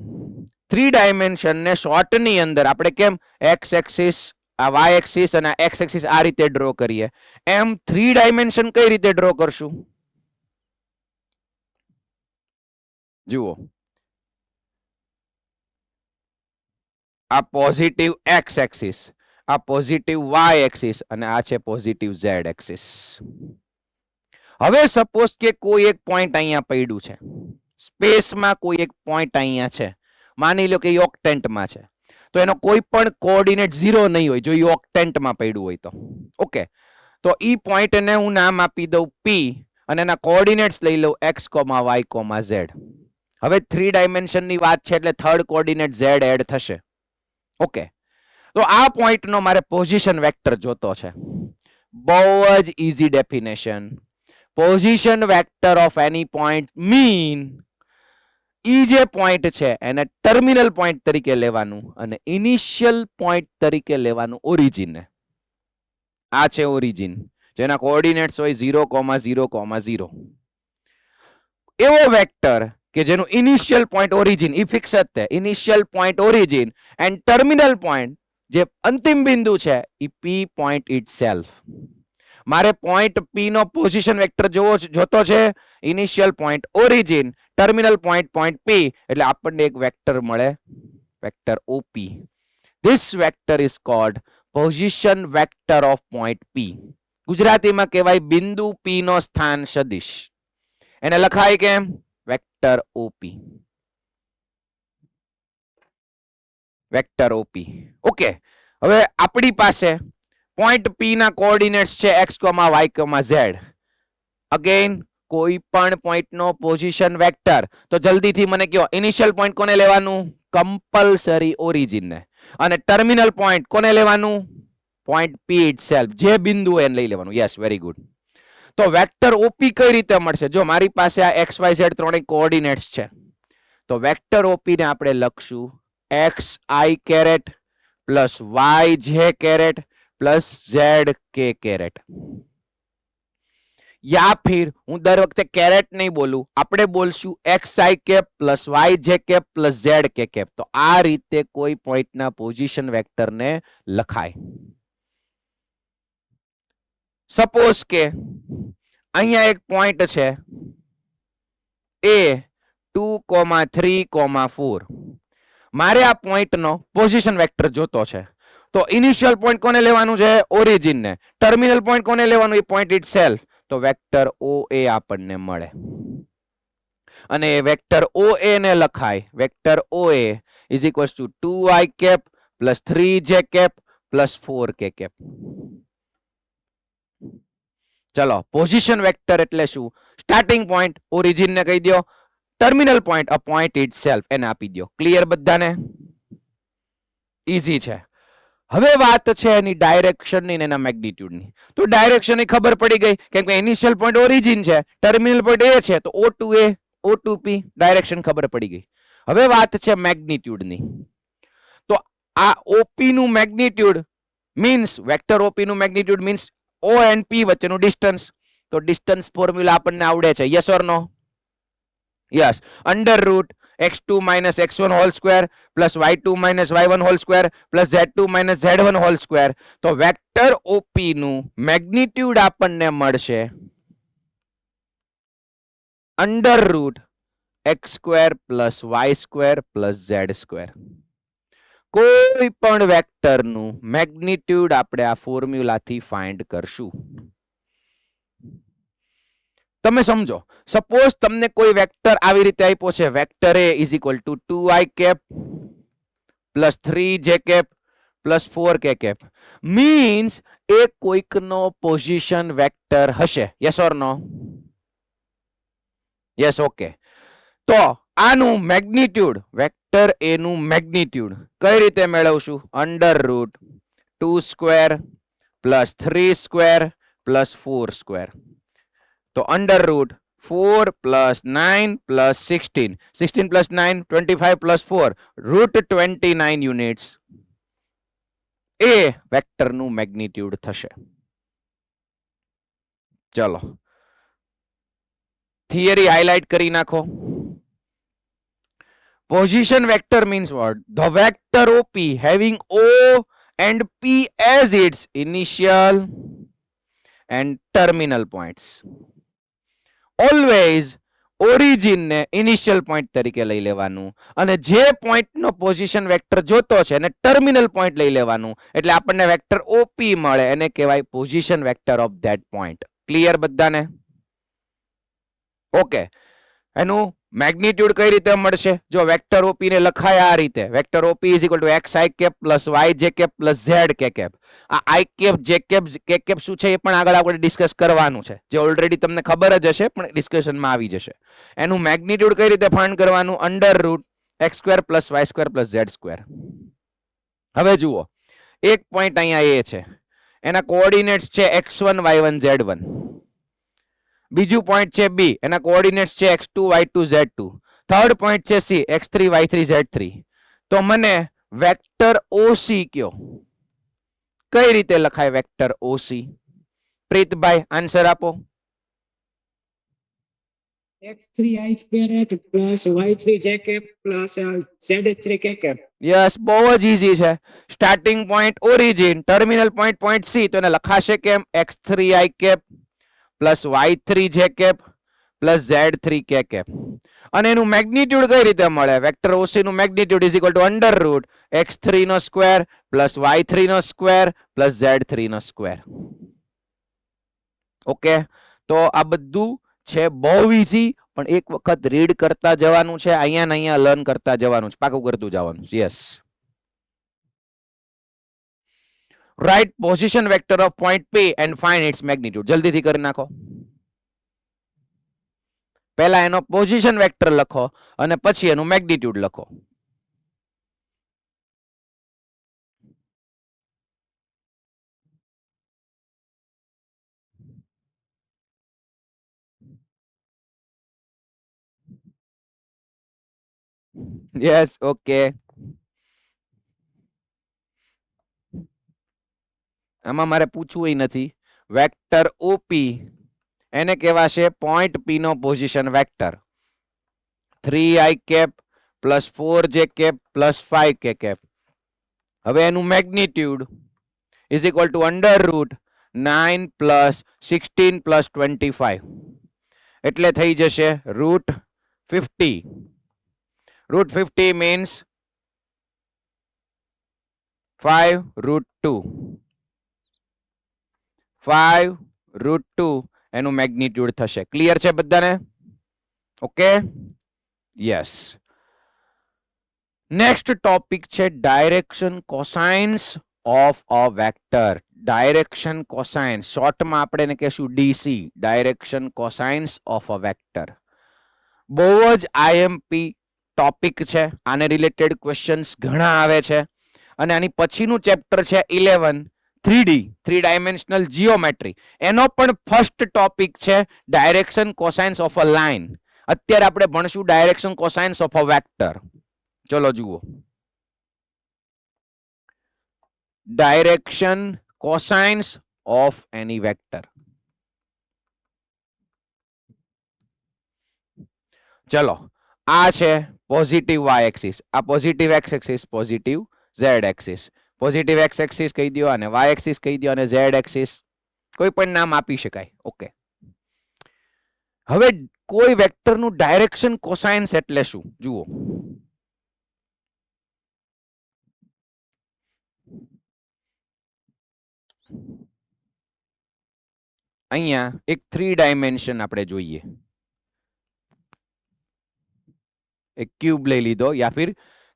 3 ડાયમેન્શન ને શોર્ટ ની અંદર આપણે કેમ એક્સ એક્સિસ, આ વાય એક્સિસ અને એક્સ એક્સિસ આ રીતે ડ્રો કરીએ, એમ 3 ડાયમેન્શન કઈ રીતે ડ્રો કરશું? જુઓ, આ પોઝિટિવ એક્સ એક્સિસ, આ પોઝિટિવ વાય એક્સિસ અને આ છે પોઝિટિવ ઝેડ એક્સિસ. હવે સપોઝ કે કોઈ એક પોઈન્ટ અહીંયા પડ્યું છે સ્પેસમાં, કોઈ એક પોઈન્ટ અહીંયા છે, માની લો કે ઓક્ટેન્ટમાં છે, તો એનો કોઈ પણ કોઓર્ડિનેટ 0 નહીં હોય જો એ ઓક્ટેન્ટમાં પડ્યું હોય તો. ઓકે, તો ઈ પોઈન્ટને હું નામ આપી દઉં P અને એના કોઓર્ડિનેટ્સ લઈ લઉં x, y, z. હવે 3 ડાયમેન્શનની વાત છે એટલે થર્ડ કોઓર્ડિનેટ z એડ થશે. ઓકે, તો આ પોઈન્ટનો મારે પોઝિશન વેક્ટર જોતો છે. બહુ જ easy definition. Position vector of any point mean ઈ જે પોઈન્ટ છે એને ટર્મિનલ પોઈન્ટ તરીકે લેવાનું અને ઇનિશિયલ પોઈન્ટ તરીકે લેવાનું ઓરિજિન. આ છે ઓરિજિન, જેના કોઓર્ડિનેટ્સ હોય 0, 0, 0. એવો વેક્ટર કે જેનું ઇનિશિયલ પોઈન્ટ ઓરિજિન ઈ ફિક્સ જ છે, initial point origin and terminal point જે અંતિમ બિંદુ છે ઈ P પોઈન્ટ ઇટસેલ્ફ. મારે પોઈન્ટ P નો પોઝિશન વેક્ટર જોતો છે, initial point origin, terminal point P, એટલે આપણને એક વેક્ટર મળે, vector OP. This vector is called position vector of point P. ગુજરાતીમાં કહેવાય બિંદુ P નો સ્થાન સદિશ. એને લખાય કેમ? Vector OP. Vector OP. Okay, હવે આપણી પાસે પોઈન્ટ P ના કોઓર્ડિનેટ્સ છે x, y, z. અગેન કોઈ પણ પોઈન્ટ નો પોઝિશન વેક્ટર, તો જલ્દીથી મને કહો ઇનિશિયલ પોઈન્ટ કોને લેવાનું? કમ્પલસરી ઓરિજિન ને. અને ટર્મિનલ પોઈન્ટ કોને લેવાનું? પોઈન્ટ P ઇટસેલ્ફ, જે બિંદુ એને લઈ લેવાનું. Yes, very good. તો વેક્ટર OP કઈ રીતે મળશે? જો મારી પાસે આ x, y, z ત્રણેય કોઓર્ડિનેટ્સ છે, તો વેક્ટર OP ને આપણે લખશું x i caret plus y j caret plus z k caret. યા ફિર હું દર વખતે કેરેટ નહીં બોલું, આપણે બોલશું xi cap plus yj cap plus zk cap. તો આ રીતે કોઈ પોઈન્ટના પોઝિશન વેક્ટરને લખાય. સપોઝ કે અહીંયા એક પોઈન્ટ છે A 2, 3, 4. મારે આ પોઈન્ટનો પોઝિશન વેક્ટર જોતો છે, તો ઇનિશિયલ પોઈન્ટ કોને લેવાનું છે? ઓરિજિન ને. ટર્મિનલ પોઈન્ટ કોને લેવાનું? એ પોઈન્ટ ઇટસેલ્ફ. તો વેક્ટર OA આપણને મળે. અને વેક્ટર OA ને લખાય vector OA is equals to 2i cap plus 3j cap plus 4k cap. ચલો, પોઝિશન વેક્ટર એટલે શું? સ્ટાર્ટિંગ પોઈન્ટ ઓરિજિન ને કહી દો, terminal point a point itself એને આપી દો. ક્લિયર બધાને? ઈઝી છે. હવે વાત છે એની ડાયરેક્શનની ને એના મેગ્નિટ્યુડની. તો ડાયરેક્શનની ખબર પડી ગઈ, કેમ કે ઇનિશિયલ પોઈન્ટ ઓરિજિન છે, ટર્મિનલ પોઈન્ટ A છે, તો O2A, O2P, ડાયરેક્શન ખબર પડી ગઈ. હવે વાત છે મેગ્નિટ્યુડની. તો આ OP નું મેગ્નિટ્યુડ મીન્સ વેક્ટર OP નું magnitude means O and P વચ્ચેનું ડિસ્ટન્સ. તો ડિસ્ટન્સ ફોર્મ્યુલા આપણને આવડે છે, yes or no? Yes. Under root x2 minus x1 whole square plus y2 minus y1 whole square plus z2 minus z1 whole square. તો vector OP નું magnitude આપણને મળશે under route x square plus y square plus z square. કોઈ પણ vector નું magnitude આપણે આ ફોર્મ્યુલાથી find કરશું. તમે સમજો, સપોઝ તમને કોઈ વેક્ટર આવી રીતે આપ્યો છે, vector A is equal to 2i cap plus 3j cap plus 4 k cap means એ કોઈકનો પોઝિશન વેક્ટર હશે. Yes or no? Yes. Okay. તો આનું મેગ્નિટ્યુડ વેક્ટર એ નું મેગ્નિટ્યુડ કઈ રીતે મેળવશું? Under root 2 square plus 3 square plus 4 square. તો under root 4 plus 9 plus 16, 16 plus 9 25 plus 4 root 29 units એ વેક્ટરનું મેગ્નિટ્યુડ થશે. ચલો થિયરી હાઇલાઇટ કરી નાખો. Position vector means what? The vector OP having O and P as its initial and terminal points. Always origin ને initial point તરીકે લઈ લેવાનું અને જે પોઈન્ટનો પોઝિશન વેક્ટર જોતો છે એને ટર્મિનલ પોઈન્ટ લઈ લેવાનું એટલે આપણને વેક્ટર ઓપી મળે એને કહેવાય position vector of that point. Clear બધાને? ઓકે. એનું મેગ્નિટ્યુડ કઈ રીતે મળશે? જો વેક્ટર ઓપી ને લખાય આ રીતે, vector OP is equal to x i cap plus y j cap plus z k cap. આ i cap j cap k cap શું છે એ પણ આગળ આપણે ડિસ્કસ કરવાનું છે, જે ઓલરેડી તમને ખબર જ હશે પણ ડિસ્કશનમાં આવી જશે. એનું મેગ્નિટ્યુડ કઈ રીતે ફાઇન્ડ કરવાનું? Under root X square plus Y square plus Z square. હવે જુઓ, એક પોઈન્ટ અહીંયા એ છે, એના કોઓર્ડિનેટ્સ છે x1 y1 z1. બીજું પોઈન્ટ છે બી, એના કોઓર્ડિનેટ્સ છે x2 y2 z2. Third point છે સી, x3 y3 z3. તો મને વેક્ટર ઓસી કયો, કઈ રીતે લખાય વેક્ટર ઓસી? પ્રીતભાઈ આન્સર આપો. x3i2 plus y3j plus z3k. Yes, બહુ જ ઈઝી છે. Starting point origin, terminal point point C, તો એને લખાશે કેમ? x3i cap plus y3j cap plus z3k cap. અને એનું મેગ્નિટ્યુડ કઈ રીતે મળે? વેક્ટર ઓસી નું magnitude is equal to under root x3 નો સ્ક્વેર પ્લસ y3 નો સ્ક્વેર પ્લસ z3 નો સ્ક્વેર. ઓકે, તો આ બધું છે બહુ ઈઝી, પણ એક વખત રીડ કરતા જવાનું છે, અહીંયા ને અહીંયા લર્ન કરતા જવાનું છે, પાકું કરતું જવાનું છે. Yes. Right position vector of point P and find its magnitude. જલ્દીથી કરી નાખો. પહેલા એનો પોઝિશન વેક્ટર લખો અને પછી એનું મેગ્નિટ્યુડ લખો. યસ. ઓકે. આમાં મારે પૂછવું નથી. વેક્ટર ઓપી એને કહેવાશે પોઈન્ટ પી નો position vector. 3i cap plus 4j cap plus 5k cap. હવે એનું magnitude is equal to under root 9 plus 16 plus 25 એટલે થઈ જશે root 50. Root 50 means 5 root 2. 5 root 2 એનું મેગ્નિટ્યુડ થશે. ક્લિયર છે બધાને? ઓકે. યસ. નેક્સ્ટ ટોપિક છે direction cosines of a vector. Direction cosines, શોર્ટમાં આપણે એને કહેશું DC, direction cosines of a vector. બહુ જ આઈએમપી ટોપિક છે. આને રિલેટેડ ક્વેશ્ચન્સ ઘણા આવે છે. અને આની પછીનું ચેપ્ટર છે 11 3D, 3 ડાયમેન્શનલ જીઓમેટ્રી. એનો પણ ફર્સ્ટ ટોપિક છે direction cosines of a line. અત્યારે આપણે ભણશું direction cosines of a vector. ચલો જુઓ. Direction cosines of any vector. ચલો, આ છે પોઝિટિવ y એક્સિસ, આ positive x axis, positive z axis. Positive x axis કહી દો અને y એક્સિસ કહી દો અને z એક્સિસ કોઈ પણ નામ આપી શકાય. ઓકે. હવે કોઈ વેક્ટરનું ડાયરેક્શન કોસાઇન્સ એટલે શું? જુઓ. અહીંયા એક 3 ડાયમેન્શન આપણે જોઈએ. એક ક્યુબ લઈ લીધો યા ફિર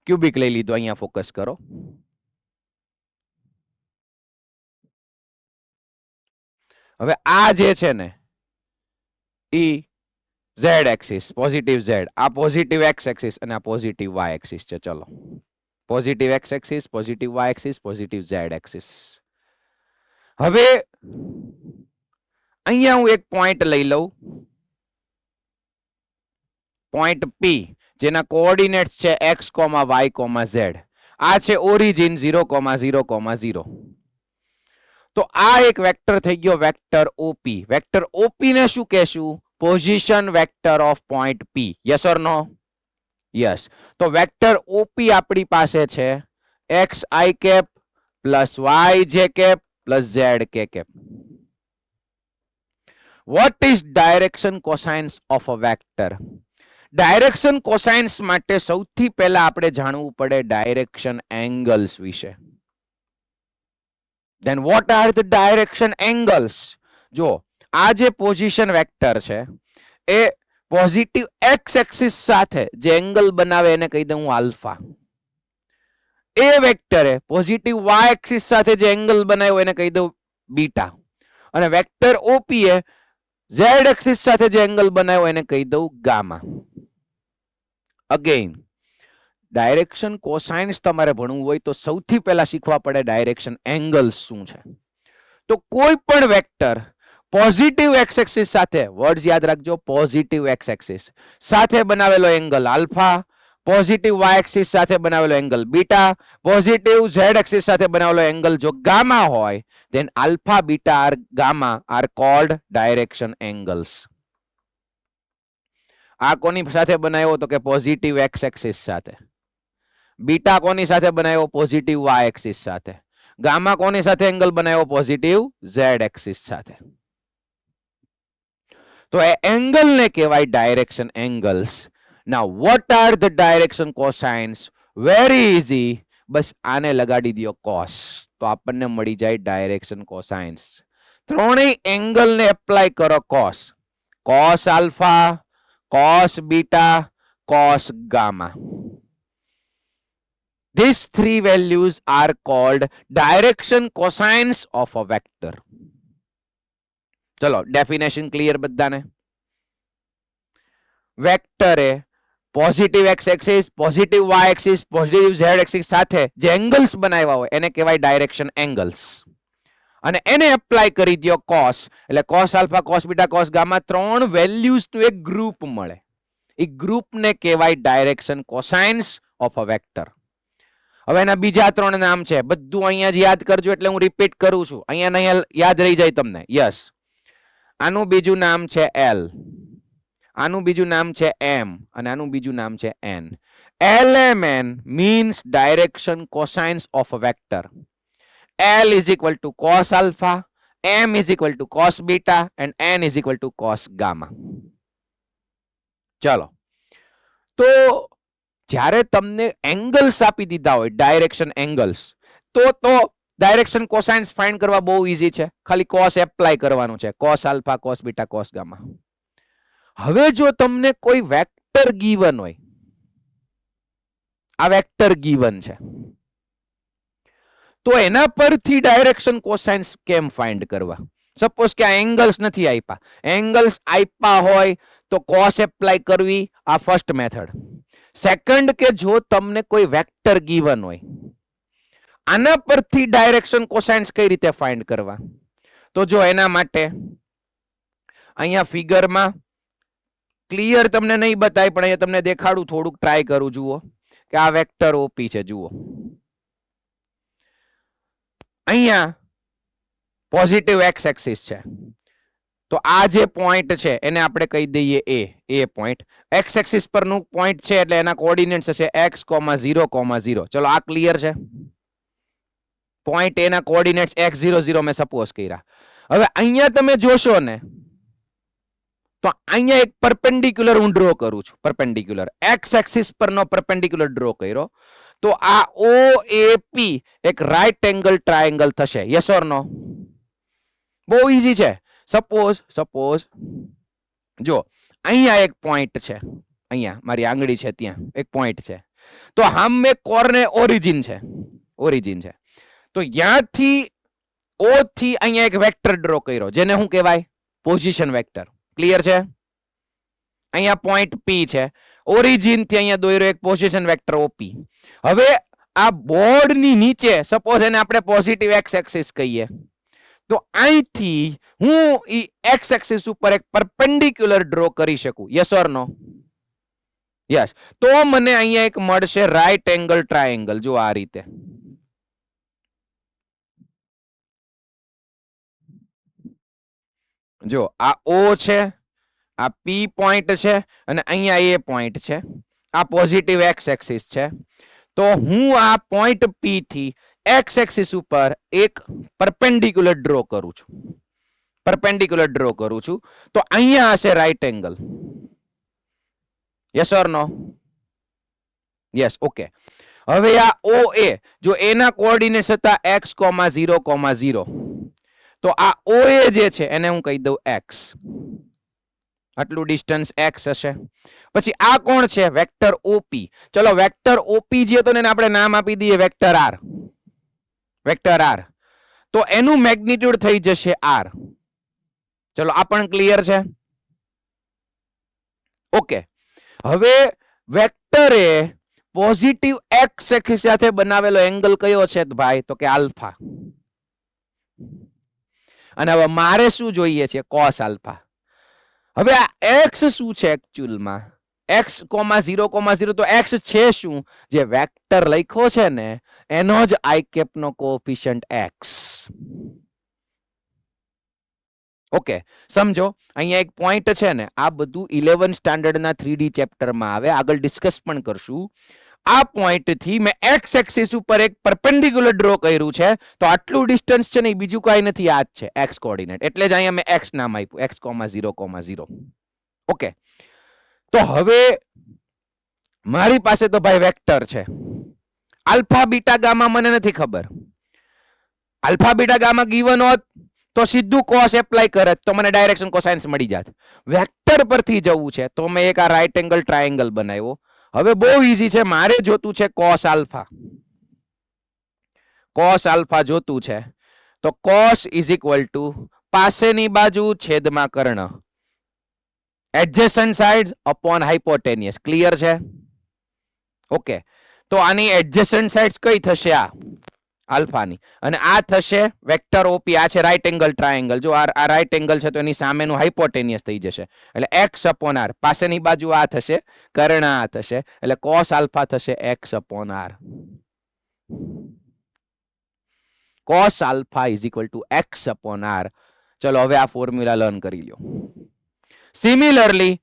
ક્યુબિક લઈ લીધો. અહીંયા ફોકસ કરો. હવે આ જે છે ને ઈ ઝેડ એક્સિસ પોઝિટિવ ઝેડ, આ પોઝિટિવ એક્સ એક્સિસ અને આ પોઝિટિવ વાય એક્સિસ છે. ચલો positive x axis, positive Y axis, positive Z axis. હવે અહીંયા હું એક પોઈન્ટ લઈ લઉં, પોઈન્ટ પી, જેના કોઓર્ડિનેટ્સ છે x, y, z. આ છે ઓરિજિન 0, 0, 0. તો આ એક વેક્ટર થઈ ગયો વેક્ટર OP. વેક્ટર OP ને શું કહેશું? Position vector of point P. Yes or no? Yes. તો વેક્ટર OP આપણી પાસે છે xi cap plus yj cap plus zk cap. What is direction cosines of a vector? Direction cosines માટે સૌથી પહેલા આપણે જાણવું પડે ડાયરેક્શન એંગલ્સ વિશે. Then what are the direction angles? જો આ જે પોઝિશન વેક્ટર છે એ પોઝિટિવ એક્સ એક્સિસ સાથે જે એંગલ બનાવે એને કહી દઉં આલ્ફા. એ વેક્ટરે પોઝિટિવ વાય એક્સિસ સાથે જે એંગલ બનાવ્યો એને કહી દઉં બીટા. અને વેક્ટર OP એ ઝેડ એક્સિસ સાથે જે એંગલ બનાવ્યો એને કહી દઉં ગામા. અગેન ડાયરેક્શન કોસાઇન્સ તમારે ભણવું હોય તો સૌથી પહેલા શીખવા પડે ડાયરેક્શન એંગલ્સ શું છે. તો કોઈ પણ વેક્ટર પોઝિટિવ એક્સ એક્સિસ સાથે, વર્ડ્સ યાદ રાખજો, પોઝિટિવ એક્સ એક્સિસ સાથે બનાવેલો angle alpha, positive Y axis સાથે બનાવેલો angle beta, positive Z axis સાથે બનાવેલો એંગલ જો ગામા હોય, then alpha, beta or gamma are called direction angles. આ કોની સાથે બનાવ્યો તો કે પોઝિટિવ એક્સ એક્સિસ સાથે. બીટા કોની સાથે બનાવ્યો? પોઝિટિવ વાય એક્સિસ સાથે. ગામા કોની સાથે એંગલ બનાવ્યો? પોઝિટિવ ઝેડ એક્સિસ સાથે. તો એ એંગલ ને કહેવાય direction angles. Now what are the direction cosines? Very easy, બસ આને લગાડી દો કોસ તો આપણને મળી જાય ડાયરેક્શન કોસાઇન્સ. ત્રણેય એંગલ ને એપ્લાય કરો cos. Cos alpha, cos beta, cos gamma. These three values are called direction cosines of a vector. ચલો ડેફિનેશન ક્લિયર બધાને? વેક્ટર એ positive x axis, positive Y axis, positive Z axis સાથે જે angles બનાવ્યા હોય એને કહેવાય ડાયરેક્શન એંગલ્સ. અને એને એપ્લાય કરી દો કોસ, એટલે cos alpha, cos beta, cos gamma, ત્રણ વેલ્યુઝ નું એક ગ્રુપ મળે. એ ગ્રુપને કહેવાય direction cosines of a vector. હવે એના બીજા ત્રણ નામ છે, બધું અહીંયા જ યાદ કરજો, એટલે હું રિપીટ કરું છું, અહીંયા યાદ રહી જાય તમને. યસ, આનું બીજું નામ છે L, આનું બીજું નામ છે M અને આનું બીજું નામ છે N. LMN means direction cosines of a vector. L is equal to cos alpha, M is equal to cos beta and N is equal to cos gamma. ચલો, તો જ્યારે તમને એંગલ્સ આપી દીધા હોય ડાયરેક્શન એંગલ્સ, તો ડાયરેક્શન કોસાઇન્સ ફાઇન્ડ કરવા બહુ ઈઝી છે. ખાલી કોસ એપ્લાય કરવાનું છે, cos alpha, cos beta, cos gamma. હવે જો તમને કોઈ વેક્ટર ગીવન હોય, આ વેક્ટર ગીવન છે, તો એના પરથી ડાયરેક્શન કોસાઇન્સ કેમ ફાઇન્ડ કરવા? સપોઝ કે આ એંગલ્સ નથી આપ્યા, એંગલ્સ આપ્યા હોય તો કોસ એપ્લાય કરવી, આ ફર્સ્ટ મેથડ. સેકન્ડ કે જો તમને કોઈ વેક્ટર ગીવન હોય, આના પરથી ડાયરેક્શન કોસાઇન્સ કઈ રીતે ફાઇન્ડ કરવા? તો જો એના માટે અહીંયા ફિગરમાં ક્લિયર તમને નહીં બતાય, પણ અહીંયા તમને દેખાડું, થોડુંક ટ્રાય કરું. જુઓ કે આ વેક્ટર OP છે. જુઓ અહીંયા પોઝિટિવ એક્સ એક્સિસ છે, તો આ જે પોઈન્ટ છે એને આપણે કહી દઈએ એ પોઈન્ટ. એક્સ એક્સિસ પરનું પોઈન્ટ છે એટલે એના કોઓર્ડિનેટ્સ હશે x, 0, 0. ચલો આ ક્લિયર છે. પોઈન્ટ એના કોઓર્ડિનેટ્સ x0, 0 મેં સપોઝ કર્યા. હવે અહીંયા તમે જોશો ને તો અહીંયા એક પરપેન્ડિક્યુલર હું ડ્રો કરું છું. પરપેન્ડિક્યુલર એક્સ એક્સિસ પરનો પરપેન્ડિક્યુલર ડ્રો કર્યો તો આ OAP એક રાઈટ એંગલ ટ્રાયેંગલ થશે. યસ ઓર નો? બહુ ઈઝી છે. સપોઝ જો અહીંયા એક પોઈન્ટ છે, અહીંયા મારી આંગળી છે ત્યાં એક પોઈન્ટ છે, તો હામે કોર્ને ઓરિજિન છે. તો ત્યાંથી O થી અહીંયા એક વેક્ટર ડ્રો કર્યો જેને શું કહેવાય પોઝિશન વેક્ટર. ક્લિયર છે? અહીંયા પોઈન્ટ P છે, ઓરિજિન થી અહીંયા દોર્યો એક પોઝિશન વેક્ટર OP. હવે આ બોર્ડની નીચે સપોઝ એને આપણે પોઝિટિવ એક્સ એક્સિસ કહીએ, તો અહીંથી હું ઈ એક્સ એક્સિસ ઉપર એક પરપેન્ડિક્યુલર ડ્રો કરી શકું. Yes or no? યસ. તો મને અહીંયા એક મળશે રાઈટ એંગલ ટ્રાયેંગલ. જો આ રીતે. જો આ O છે, આ P પોઈન્ટ છે અને અહીંયા A પોઈન્ટ છે. આ પોઝિટિવ એક્સ એક્સિસ છે. તો હું આ પોઈન્ટ P થી એક્સ એક્સિસ ઉપર એક પરપેન્ડિક્યુલર ડ્રો કરું છું. પરપેન્ડિક્યુલર ડ્રો કરું છું તો અહીંયા હશે right angle. Yes or no? Yes. Okay. હવે આ OA જો એના કોઓર્ડિનેટ્સ હતા x, 0, 0, તો આ OA જે છે એને હું કહી દઉં x. આટલું ડિસ્ટન્સ x હશે. પછી આ કોણ છે? Vector OP. ચલો વેક્ટર OP જે હતો એને આપણે નામ આપી દઈએ વેક્ટર R. Vector R. તો એનું મેગ્નિટ્યુડ થઈ જશે R. ચલો આ પણ ક્લિયર છે? ઓકે. હવે વેક્ટરે પોઝિટિવ એક્સ એક્સિસ સાથે બનાવેલો એંગલ કયો છે ભાઈ? તો કે આલ્ફા. અને હવે મારે શું જોઈએ છે? Cos alpha. હવે આ x શું છે એકચ્યુઅલમાં? x, 0, 0 તો x છે શું? જે વેક્ટર લખ્યો છે ને એનો જ i કેપ નો કોએફિશિયન્ટ x. ઓકે, સમજો અહીંયા એક પોઈન્ટ છે ને, આ બધું 11 સ્ટાન્ડર્ડના 3D ચેપ્ટરમાં આવે, આગળ ડિસ્કસ પણ કરશું. આ પોઈન્ટ થી મેં x એક્સિસ ઉપર એક પરપેન્ડિક્યુલર ડ્રો કર્યું છે, તો આટલું ડિસ્ટન્સ છે ને બીજું કાંઈ નથી, આ જ છે x કોઓર્ડિનેટ. એટલે જ અહીંયા મેં x નામ આપ્યું, x, 0, 0. ઓકે, તો હવે મારી પાસે તો ભાઈ વેક્ટર છે. આલ્ફા બીટા ગામા મને નથી ખબર. આલ્ફા બીટા ગામા ગીવન હોત તો સીધું કોસ એપ્લાય કરત તો મને ડાયરેક્શન કોસાઇન્સ મળી જાત. વેક્ટર પરથી જવું છે તો મેં એક આ રાઈટ એંગલ ટ્રાયેંગલ બનાવ્યો. હવે બહુ ઈઝી છે, મારે જોતું છે કોસ આલ્ફા. કોસ આલ્ફા જોતું છે તો કોસ ઇઝ ઇક્વલ ટુ પાસેની બાજુ છેદમાં કર્ણ, એડજેસન્ટ સાઇડ્સ અપોન હાઇપોટેનિયસ. ક્લિયર છે? ઓકે, તો આની એડજેસન્ટ સાઇડ્સ કઈ થશે? આ આલ્ફાની, અને આ થશે વેક્ટર OP. આ છે રાઈટ એંગલ ટ્રાયેંગલ. જો આ રાઈટ એંગલ છે તો એની સામેનું હાઇપોટેનિયસ થઈ જશે, એટલે x અપોન r. પાસેની બાજુ આ થશે, કર્ણ આ થશે, એટલે કોસ આલ્ફા થશે x upon r. Cos alpha is equal two x upon r. ચલો હવે આ ફોર્મ્યુલા લર્ન કરી લો. સિમિલરલી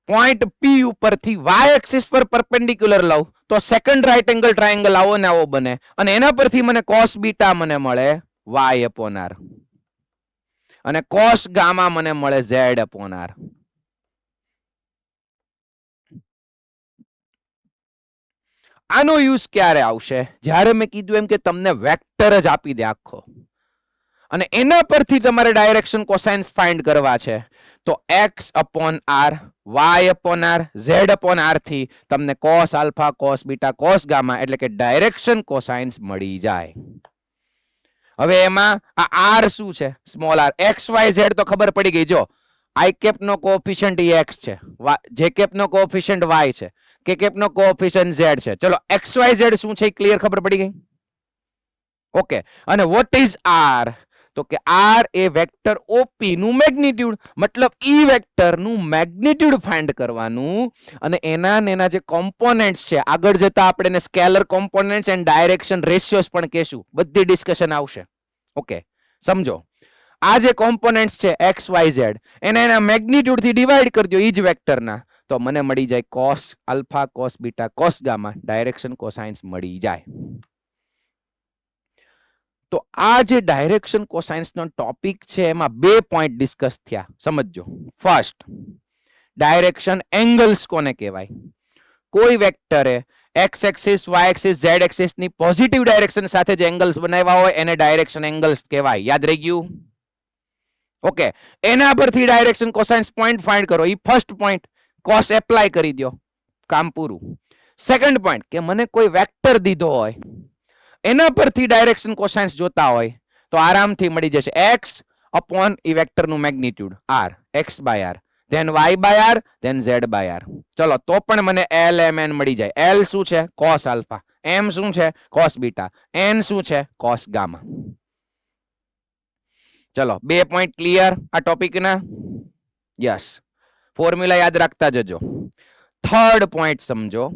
પોઈન્ટ P ઉપરથી y એક્સિસ પર પરપેન્ડિક્યુલર લઉં તો સેકન્ડ રાઈટ એંગલ ટ્રાયેંગલ આવો ને આવો બને, અને એના પરથી મને કોસ બીટા મને મળે y અપોન r, અને કોસ ગામા મને મળે z અપોન r. આનો યુઝ ક્યારે આવશે? જ્યારે મેં કીધું એમ કે તમને વેક્ટર જ આપી દે આખો, અને એના પરથી તમારે ડાયરેક્શન કોસાઇન્સ ફાઇન્ડ કરવા છે, તો x upon r, y upon r, z upon r થી તમને cos alpha, cos beta, cos gamma એટલે કે ડાયરેક્શન કોસાઇન્સ મળી જાય. હવે એમાં આ r શું છે? Small r. x, y, z તો ખબર પડી ગઈ. જો i કેપ નો કોએફિશિયન્ટ x છે, j કેપ નો કોએફિશિયન્ટ y છે, k કેપ નો કોએફિશિયન્ટ z છે. ચલો x, y, z શું છે ક્લિયર ખબર પડી ગઈ? ઓકે, અને વોટ ઇઝ r? તો કે r એ વેક્ટર OP નું મેગ્નિટ્યુડ, મતલબ ઈ વેક્ટર નું મેગ્નિટ્યુડ ફાઇન્ડ કરવાનું, અને એના જે કોમ્પોનેન્ટ્સ છે આગળ જતા આપણે એને સ્કેલર કોમ્પોનેન્ટ્સ એન્ડ ડાયરેક્શન રેશિયોસ પણ કહેશું, બધી ડિસ્કશન આવશે. ઓકે, સમજો આ જે કોમ્પોનેન્ટ્સ છે x, y, z એને એના મેગ્નિટ્યુડ થી ડિવાઈડ કરી દો ઈ જ વેક્ટરના, તો મને મળી જાય cos alpha, cos beta, cos gamma, direction cosines મળી જાય. તો આ જે ડાયરેક્શન કોસાઇન્સ નો ટોપિક છે એમાં બે પોઈન્ટ ડિસ્કસ થયા, સમજજો. ફર્સ્ટ, ડાયરેક્શન એંગલ્સ કોને કહેવાય? કોઈ વેક્ટરે x axis, y axis, z axis ની પોઝિટિવ ડાયરેક્શન સાથે જે એંગલ્સ બનાવ્યા હોય એને ડાયરેક્શન એંગલ્સ કહેવાય. યાદ રહી ગયું? ઓકે, એના પરથી ડાયરેક્શન કોસાઇન્સ પોઈન્ટ ફાઇન્ડ કરો. ઈ ફર્સ્ટ પોઈન્ટ, કોસ એપ્લાય કરી દો, કામ પૂરું. સેકન્ડ પોઈન્ટ કે મને કોઈ વેક્ટર દીધો હોય, એના પરથી ડાયરેક્શન કોસાઇન્સ જોતા હોય, તો આરામથી મળી જશે x અપોન ઈ વેક્ટરનું magnitude r, x by r, then y by r, then z by r. ચલો તો પણ મને l m n મળી જાય. l શું છે? cos alpha. m શું છે? cos beta. n શું છે? cos gamma. ચલો 2 પોઈન્ટ ક્લિયર આ ટોપિકના? યસ. ફોર્મ્યુલા યાદ રાખતા જજો. થર્ડ પોઈન્ટ સમજો.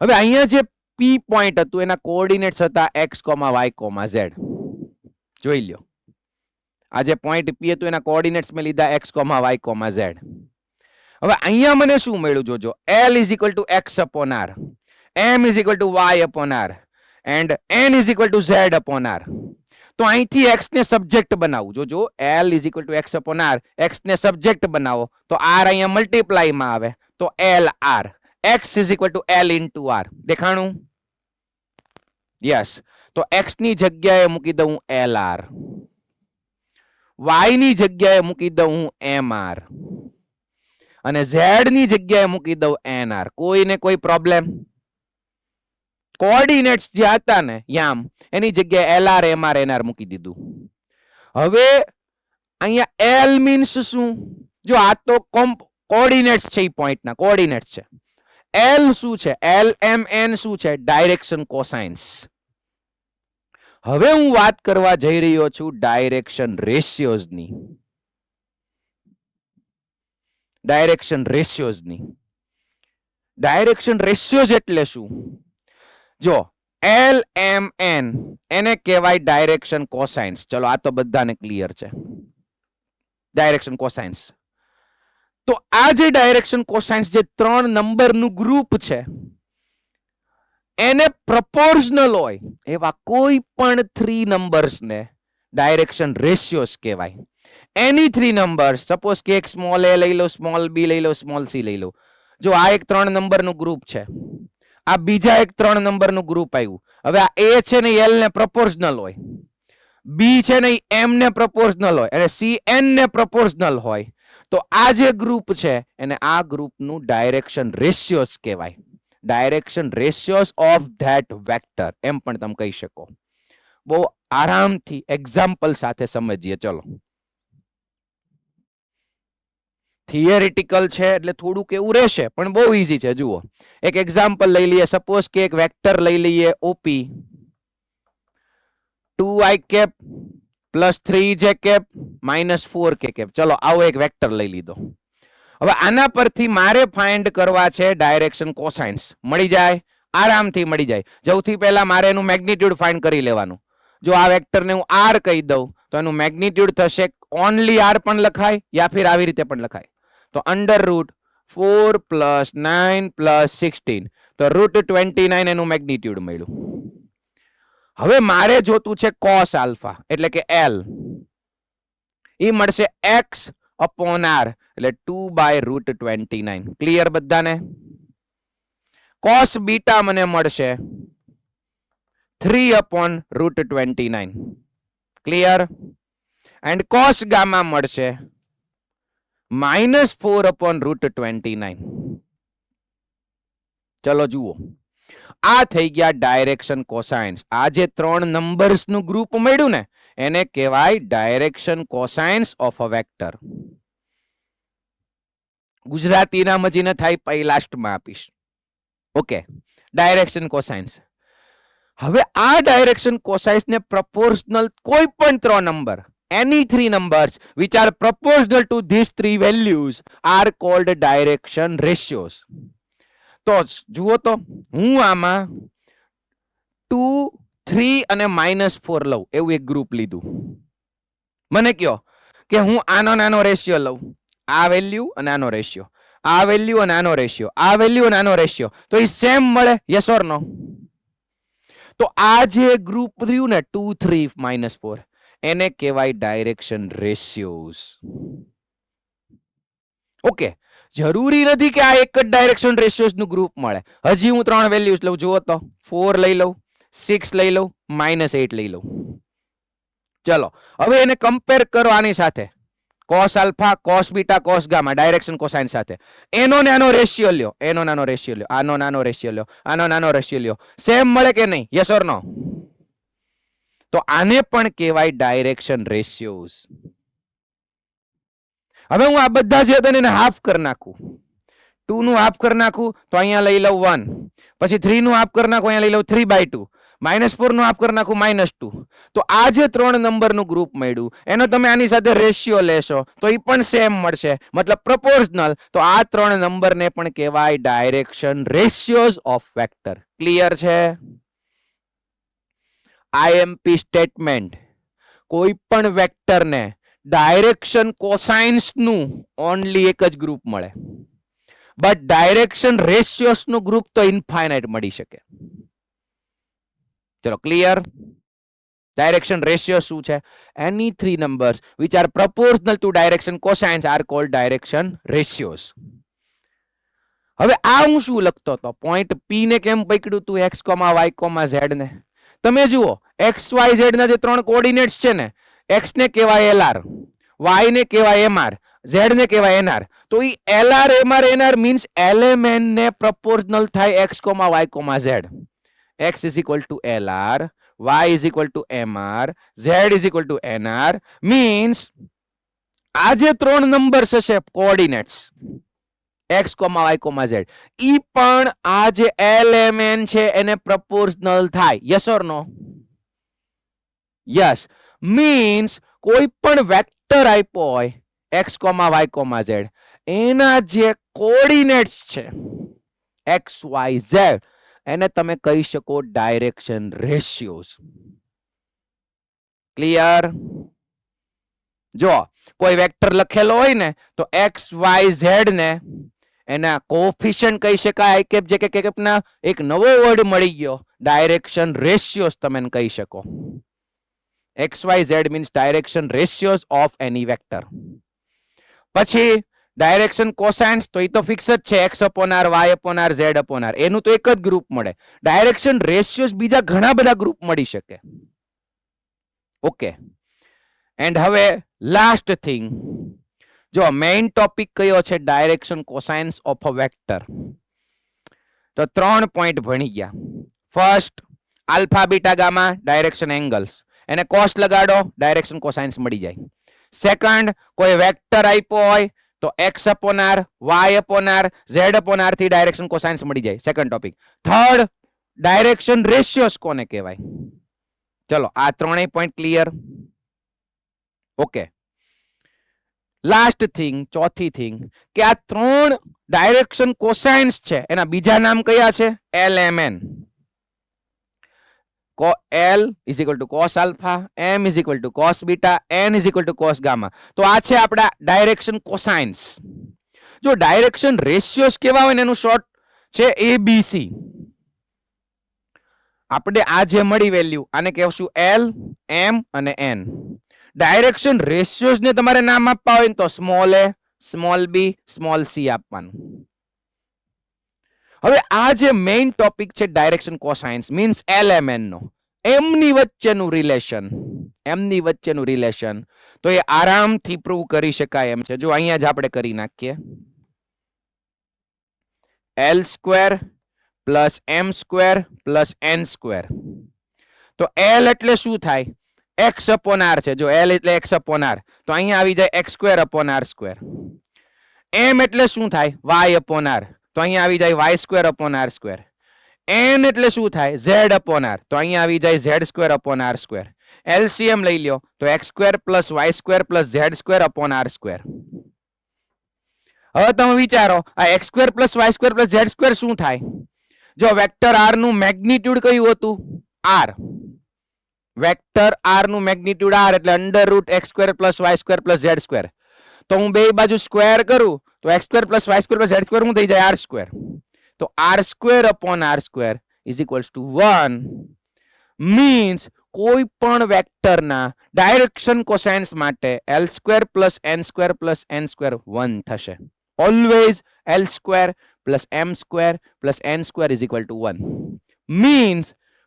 હવે અહીંયા જે p પોઈન્ટ હતું એના કોઓર્ડિનેટ્સ હતા x, y, z. જોઈ લ્યો. આ જે પોઈન્ટ p હતું એના કોઓર્ડિનેટ્સ મેં લીધા x, y, z. હવે અહીંયા મને શું મળ્યું જોજો. l is equal to x upon r, m is equal to y upon r and n is equal to z upon r. તો અહીંથી x ને સબ્જેક્ટ બનાવું. જોજો l is equal to x upon r, x ને subject બનાવો તો r અહીંયા multiply માં આવે તો l r, x is equal to l into r. દેખાણું? યસ. તો x ની જગ્યાએ મૂકી દઉં lr, y ની જગ્યાએ મૂકી દઉં mr અને z ની જગ્યાએ મૂકી દઉં nr. કોઈને કોઈ પ્રોબ્લેમ? કોઓર્ડિનેટ્સ જે હતા ને યામ એની જગ્યાએ lr, mr, nr મૂકી દીધું. હવે અહીંયા l મીન્સ શું? જો આ તો કોઓર્ડિનેટ્સ છે, ઈ પોઈન્ટના કોઓર્ડિનેટ્સ છે. l શું છે? l m n શું છે? Direction cosines. હવે હું વાત કરવા જઈ રહ્યો છું ડાયરેક્શન રેશિયોઝની. ડાયરેક્શન રેશિયોઝની. ડાયરેક્શન રેશિયોઝ એટલે શું? જો l m n એને કહેવાય ડાયરેક્શન કોસાઇન્સ. ચલો આ તો બધાને ક્લિયર છે. Direction cosines. તો આ જે ડાયરેક્શન કોસાઇન્સ જે 3 નંબરનું ગ્રુપ છે એને પ્રપોર્શનલ હોય એવા કોઈ પણ 3 નંબર્સને ડાયરેક્શન રેશિયોઝ કહેવાય. એની 3 નંબર્સ, સપોઝ કે એક સ્મોલ a લઈ લો, સ્મોલ b લઈ લો, સ્મોલ c લઈ લો. જો આ એક 3 નંબરનું ગ્રુપ છે, આ બીજા એક 3 નંબરનું ગ્રુપ આવ્યું. હવે આ a છે ને l ને પ્રપોર્શનલ હોય, b છે ને m ને પ્રપોર્શનલ હોય અને c n ને પ્રપોર્શનલ હોય. તો આ જે ગ્રુપ છે એને આ ગ્રુપનું ડાયરેક્શન રેશિયોઝ કહેવાય. ડાયરેક્શન રેશિયોઝ ઓફ ધેટ વેક્ટર એમ પણ તમે કહી શકો. બહુ આરામથી એક્ઝામ્પલ સાથે સમજીએ. ચલો થિયરિટિકલ છે એટલે થોડુંક એવું રહેશે પણ બહુ ઈઝી છે. જુઓ એક એક્ઝામ્પલ લઈ લઈએ. સપોઝ કે એક વેક્ટર લઈ લઈએ OP 2i cap plus 3j cap minus 4k cap. ચલો આવો એક વેક્ટર લઈ લીધો. હવે આના પરથી મારે ફાઇન્ડ કરવા છે ડાયરેક્શન કોસાઇન્સ. મળી જાય? આરામથી મળી જાય. સૌથી પહેલા મારે એનું મેગ્નિટ્યુડ ફાઇન્ડ કરી લેવાનું. જો આ વેક્ટરને હું r કહી દઉં તો એનું મેગ્નિટ્યુડ થશે ઓનલી r પણ લખાય યા ફિર આવી રીતે પણ લખાય. તો અંડર રૂટ 4 પ્લસ 9 પ્લસ 16 તો રૂટ 29 એનું મેગ્નિટ્યુડ મળ્યું. હવે મારે જોતું છે કોસ આલ્ફા એટલે કે l. એ મળશે x upon r એટલે 2 by રૂટ 29. ક્લિયર બધાને? કોસ બીટા મને મળશે 3 upon root 29. Clear? And cos gamma મળશે -4 upon રૂટ 29. ચલો જુઓ આ થઈ ગયા ડાયરેક્શન કોસાઇન્સ. આ જે 3 નંબર્સ નું ગ્રુપ મળ્યું ને એને કહેવાય direction cosines of a vector. ગુજરાતીના મજીને થાય પછી લાસ્ટમાં આપીશ. Okay, direction cosines. હવે આ ડાયરેક્શન કોસાઇન્સ ને પ્રપોર્શનલ કોઈ પણ 3 number, any 3 numbers which are proportional to these 3 values are called direction ratios. તો જુઓ તો હું આમાં 2, 3 અને -4 લઉં એવું એક ગ્રુપ લીધું. મને કયો કે હું આનો નાનો રેશિયો લઉં, આ વેલ્યુ અને આનો રેશિયો, આ વેલ્યુ અને આનો રેશિયો, આ વેલ્યુ અને આનો રેશિયો, તો એ સેમ મળે? યસ ઓર નો? તો આ જે ગ્રુપ રહ્યું ને 2, 3, -4 એને કહેવાય ડાયરેક્શન રેશિયોઝ. ઓકે, જરૂરી નથી કે આ એક જ ડાયરેક્શન રેશિયોઝ નું ગ્રુપ મળે. હજી હું 3 વેલ્યુઝ લઉં. જુઓ તો 4 લઈ લઉં, 6 લઈ લઉં, -8 લઈ લઉં. ચલો હવે એને કમ્પેર કરો આની સાથે. Cos alpha, cos beta, cos gamma direction cosine સાથે. એનો નાનો રેશિયો લ્યો, એનો નાનો રેશિયો લ્યો, આનો નાનો રેશિયો લ્યો, આનો નાનો રેશિયો લ્યો. સેમ મળે કે નહીં? યસ ઓર નો? તો આને પણ કહેવાય ડાયરેક્શન રેશિયોઝ. હવે હું આ બધા છે તેને હાફ કરી નાખું, 2 નું હાફ કરી નાખું તો અહીંયા લઈ લઉં 1, પછી 3 નું હાફ કરી નાખું અહીંયા લઈ લઉં 3/2, -4 નું હાફ કરી નાખું -2. તો આ જે 3 નંબરનું ગ્રુપ મળ્યું એનો તમે આની સાથે રેશિયો લેશો તો એ પણ સેમ મળશે, મતલબ પ્રોપોર્શનલ. તો આ 3 નંબરને પણ કહેવાય ડાયરેક્શન રેશિયોઝ ઓફ વેક્ટર. ક્લિયર છે? આઈએમપી સ્ટેટમેન્ટ, કોઈ પણ વેક્ટરને ડાયરેક્શન કોસાઇન્સ નું ઓનલી એક જ ગ્રુપ મળે, બટ ડાયરેક્શન રેશિયોસ નું ગ્રુપ તો ઇન્ફાઇનાઇટ મળી શકે. ચલો ક્લિયર? ડાયરેક્શન રેશિયો શું છે? એની 3 numbers which are proportional to direction cosines are called direction ratios. હવે આ હું શું લખતો હતો? પોઈન્ટ P ને કેમ પકડ્યું તું x, y, z ને? તમે જુઓ x, y, z ના જે 3 કોઓર્ડિનેટ્સ છે ને, x ને કહેવાય LR, y ને કહેવાય MR, z ને કહેવાય NR. તો ઈ LR, MR, NR means element ને પ્રોપોર્શનલ થાય x, y, z. x is equal to LR, y is equal to MR, z is equal to NR means આ જે 3 નંબર્સ હશે કોઓર્ડિનેટ્સ x, y, z, ઈ પણ આ જે એલિમેન્ટ છે એને પ્રોપોર્શનલ થાય. Yes or no? Yes. Means કોઈ પણ વેક્ટર આપ્યો હોય x, y, z, એના જે કોઓર્ડિનેટ્સ છે x, y, z, એને તમે કહી શકો ડાયરેક્શન રેશિયોઝ. ક્લિયર? જો કોઈ વેક્ટર લખેલો હોય ને તો x, y, z ને એના કોએફિશિયન્ટ કહી શકાય. કે જે કે ના એક નવો વર્ડ મળી ગયો, ડાયરેક્શન રેશિયોઝ તમે કહી શકો. x, y, z means direction ratios of any vector. પછી ડાયરેક્શન કોસાઇન્સ તો એ તો ફિક્સ જ છે, x upon r, y upon r, z upon r, એનું તો એક જ ગ્રુપ મળે. ડાયરેક્શન રેશિયોઝ બીજા ઘણા બધા ગ્રુપ મળી શકે. ઓકે. એન્ડ હવે લાસ્ટ થિંગ, જો મેઇન ટોપિક કયો છે direction cosines of a vector. તો 3 પોઈન્ટ ભણી ગયા. First, alpha, beta, gamma direction angles, એને કોસ લગાડો ડાયરેક્શન કોસાઇન્સ મળી જાય. સેકન્ડ, કોઈ વેક્ટર આપ્યો હોય તો x upon r, y upon r, z upon r થી ડાયરેક્શન કોસાઇન્સ મળી જાય. Second topic. થર્ડ, ડાયરેક્શન રેશિયોસ કોને કહેવાય? ચલો આ 3 point clear. Okay. Last thing, ચોથી થિંગ, કે આ 3 ડાયરેક્શન કોસાઇન્સ છે એના બીજા નામ કયા છે? LMN. L is equal to cos alpha, M is equal to cos beta, N is equal to cos gamma. તો આ છે આપડા ડાયરેક્શન કોસાઇન્સ. જો ડાયરેક્શન રેશિયોસ કેવા હોય ને એનું શોર્ટ છે ABC. આપણે આ જે મળી વેલ્યુ આને કહેશું L, M અને N. ડાયરેક્શન રેશિયોસ ને તમારે નામ આપવા હોય તો small a, small b, small c આપવાનું. હવે આ જે મેઇન ટોપિક છે ડાયરેક્શન કોસાઇન્સ મીન્સ LMN નો, એમની વચ્ચેનું રિલેશન તો એ આરામથી પ્રૂવ કરી શકાય એમ છે. જો અહીંયા જ આપણે કરી નાખીએ. L² plus M² plus N². તો L એટલે શું થાય? x upon r છે. જો L એટલે x upon r, તો અહીંયા આવી જાય x² upon r². M એટલે શું થાય? y upon r, તો અહીંયા આવી જાય y² upon r². n એટલે શું થાય? z upon r, તો અહીંયા આવી જાય z² upon r². LCM લઈ લ્યો તો x² plus y² plus z² upon r². હવે તમે વિચારો આ x² plus y² plus z² શું થાય? જો વેક્ટર r નું મેગ્નીટ્યુડ કયું હતું? r. વેક્ટર r નું મેગ્નીટ્યુડ r એટલે √x² plus y² plus z². તો હું બે બાજુ સ્ક્વેર કરું તો x² plus y² plus z² શું થઈ જાય? r². તો r² upon r² is equals to 1 means કોઈ પણ વેક્ટરના ડાયરેક્શન કોસાઇન્સ માટે L² plus n² plus n² 1 થશે. Always L² plus m² plus n² is equal to 1 means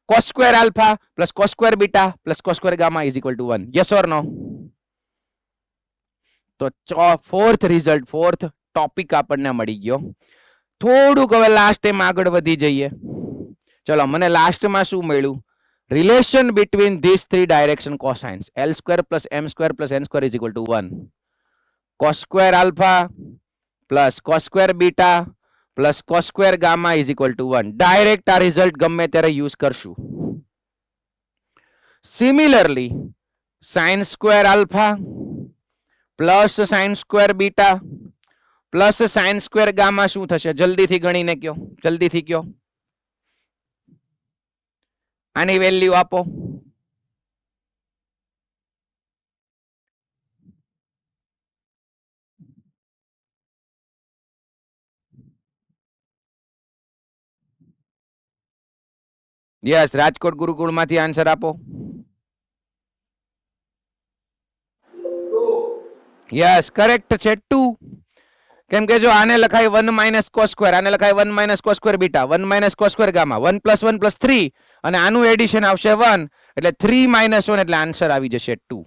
cos² alpha plus cos² beta plus cos² gamma is equal to 1. Yes or no? તો fourth topic આપણને મળી ગયો. થોડુંક હવે last time આગળ વધી જઈએ. ચલો મને લાસ્ટમાં શું મળ્યું? relation between these three direction cosines L square plus M square plus N square is equal to 1. Cos square alpha plus cos square beta plus cos square gamma is equal to 1. Direct આ result ગમે ત્યારે use કરશું. Similarly, sin square alpha plus sin square beta plus sin square gamma શું થશે? જલ્દીથી ગણીને કયો, જલ્દીથી કયો. આની વેલ્યુ આપો. યસ, રાજકોટ ગુરુકુળમાંથી આન્સર આપો. યસ, કરેક્ટ છે 2. કેમ કે જો આને લખાય 1 માઇનસ cos સ્ક્વેર, આને લખાય 1 minus cos square beta, 1 minus cos square gamma, 1 plus 1 plus 3 અને આનું એડિશન આવશે 1 એટલે 3 માઇનસ 1 એટલે આન્સર આવી જશે 2.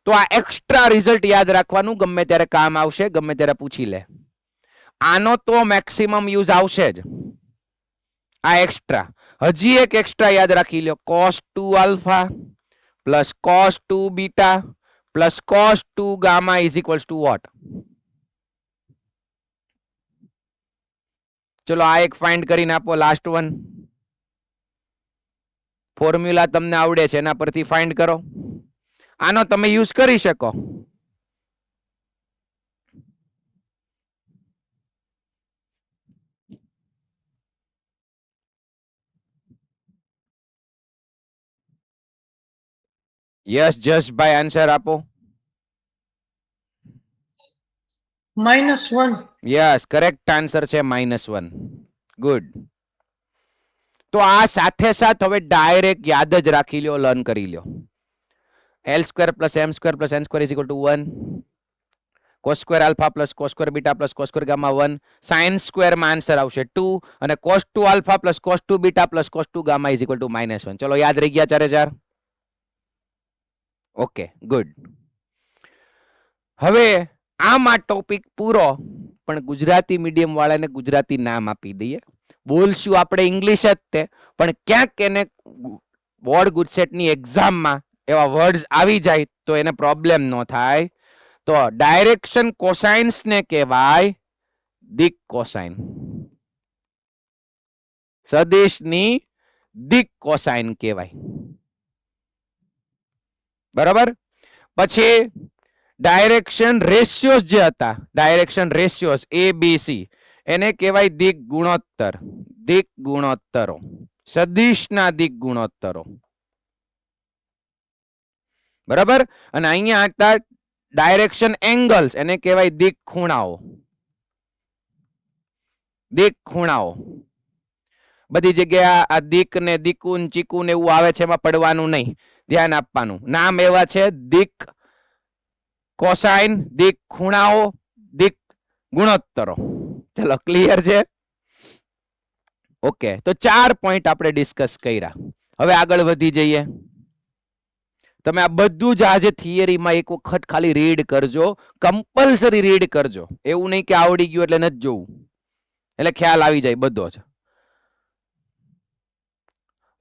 તો આ એક્સ્ટ્રા રિઝલ્ટ યાદ રાખવાનું, ગમે ત્યારે કામ આવશે, ગમે ત્યારે પૂછી લે. આનો તો મેક્સિમમ યુઝ આવશે જ. આ એક્સ્ટ્રા, હજી એક એક્સ્ટ્રા યાદ રાખી લો, cos 2 alpha plus cos 2 beta plus cos 2 gamma is equals to what? ચલો આ એક ફાઇન્ડ કરીને આપો, લાસ્ટ વન. ફોર્મ્યુલા તમને આવડે છે એના પરથી ફાઇન્ડ કરો. આનો તમે યુઝ કરી શકો. યસ જસભાઈ આન્સર આપો. -1. યસ, કરેક્ટ આન્સર છે -1. ગુડ. તો આ સાથે સાથ હવે ડાયરેક્ટ યાદ જ રાખી લ્યો, લર્ન કરી લ્યો. L square plus M square plus N square is equal to 1. Cos square alpha plus cos square beta plus cos square gamma 1. Sin square માં આન્સર આવશે 2 અને cos 2 alpha plus cos 2 beta plus cos 2 gamma is equal to -1. ચલો યાદ રહી ગયા ચારે ચાર? Okay, good. હવે આમાં ટોપિક પૂરો, પણ ગુજરાતી મીડિયમ વાળાને ગુજરાતી નામ આપી દઈએ. બોલશું આપણે ઇંગ્લિશ જ તે, પણ ક્યાંક એને બોર્ડ ગુજસેટની એક્ઝામમાં એવા વર્ડ્સ આવી જાય તો એને પ્રોબ્લેમ ન થાય. તો ડાયરેક્શન કોસાઇન્સ ને કહેવાય દિક કોસાઇન. સદિશની દિક કોસાઇન કહેવાય. બરાબર? પછી ડાયરેક્શન રેશિયોસ જે હતા, ડાયરેક્શન રેશિયોસ ABC, એને કહેવાય દિક ગુણોત્તર. દિક ગુણોત્તરો, સદિશના દિક ગુણોત્તરો. બરાબર? અને અહીંયા હતા ડાયરેક્શન એંગલ્સ, એને કહેવાય દિક ખૂણાઓ. દિક ખૂણાઓ. બધી જગ્યાએ આ દિક ને દિકુન ચીકુન એવું આવે છે, એમાં પડવાનું નહીં, ધ્યાન આપવાનું. નામ એવા છે દિક કોસાઇન, દિક ખૂણાઓ, દિક ગુણોત્તરો. ચલો ક્લિયર છે? ઓકે, તો 4 પોઈન્ટ આપણે ડિસ્કસ કર્યા. હવે આગળ વધી જઈએ. તમે આ બધું જ આજે થિયરીમાં એક વખત ખાલી રીડ કરજો, કમ્પલસરી રીડ કરજો. એવું નહીં કે આવડી ગયું એટલે નથી જોવું, એટલે ખ્યાલ આવી જાય બધો જ.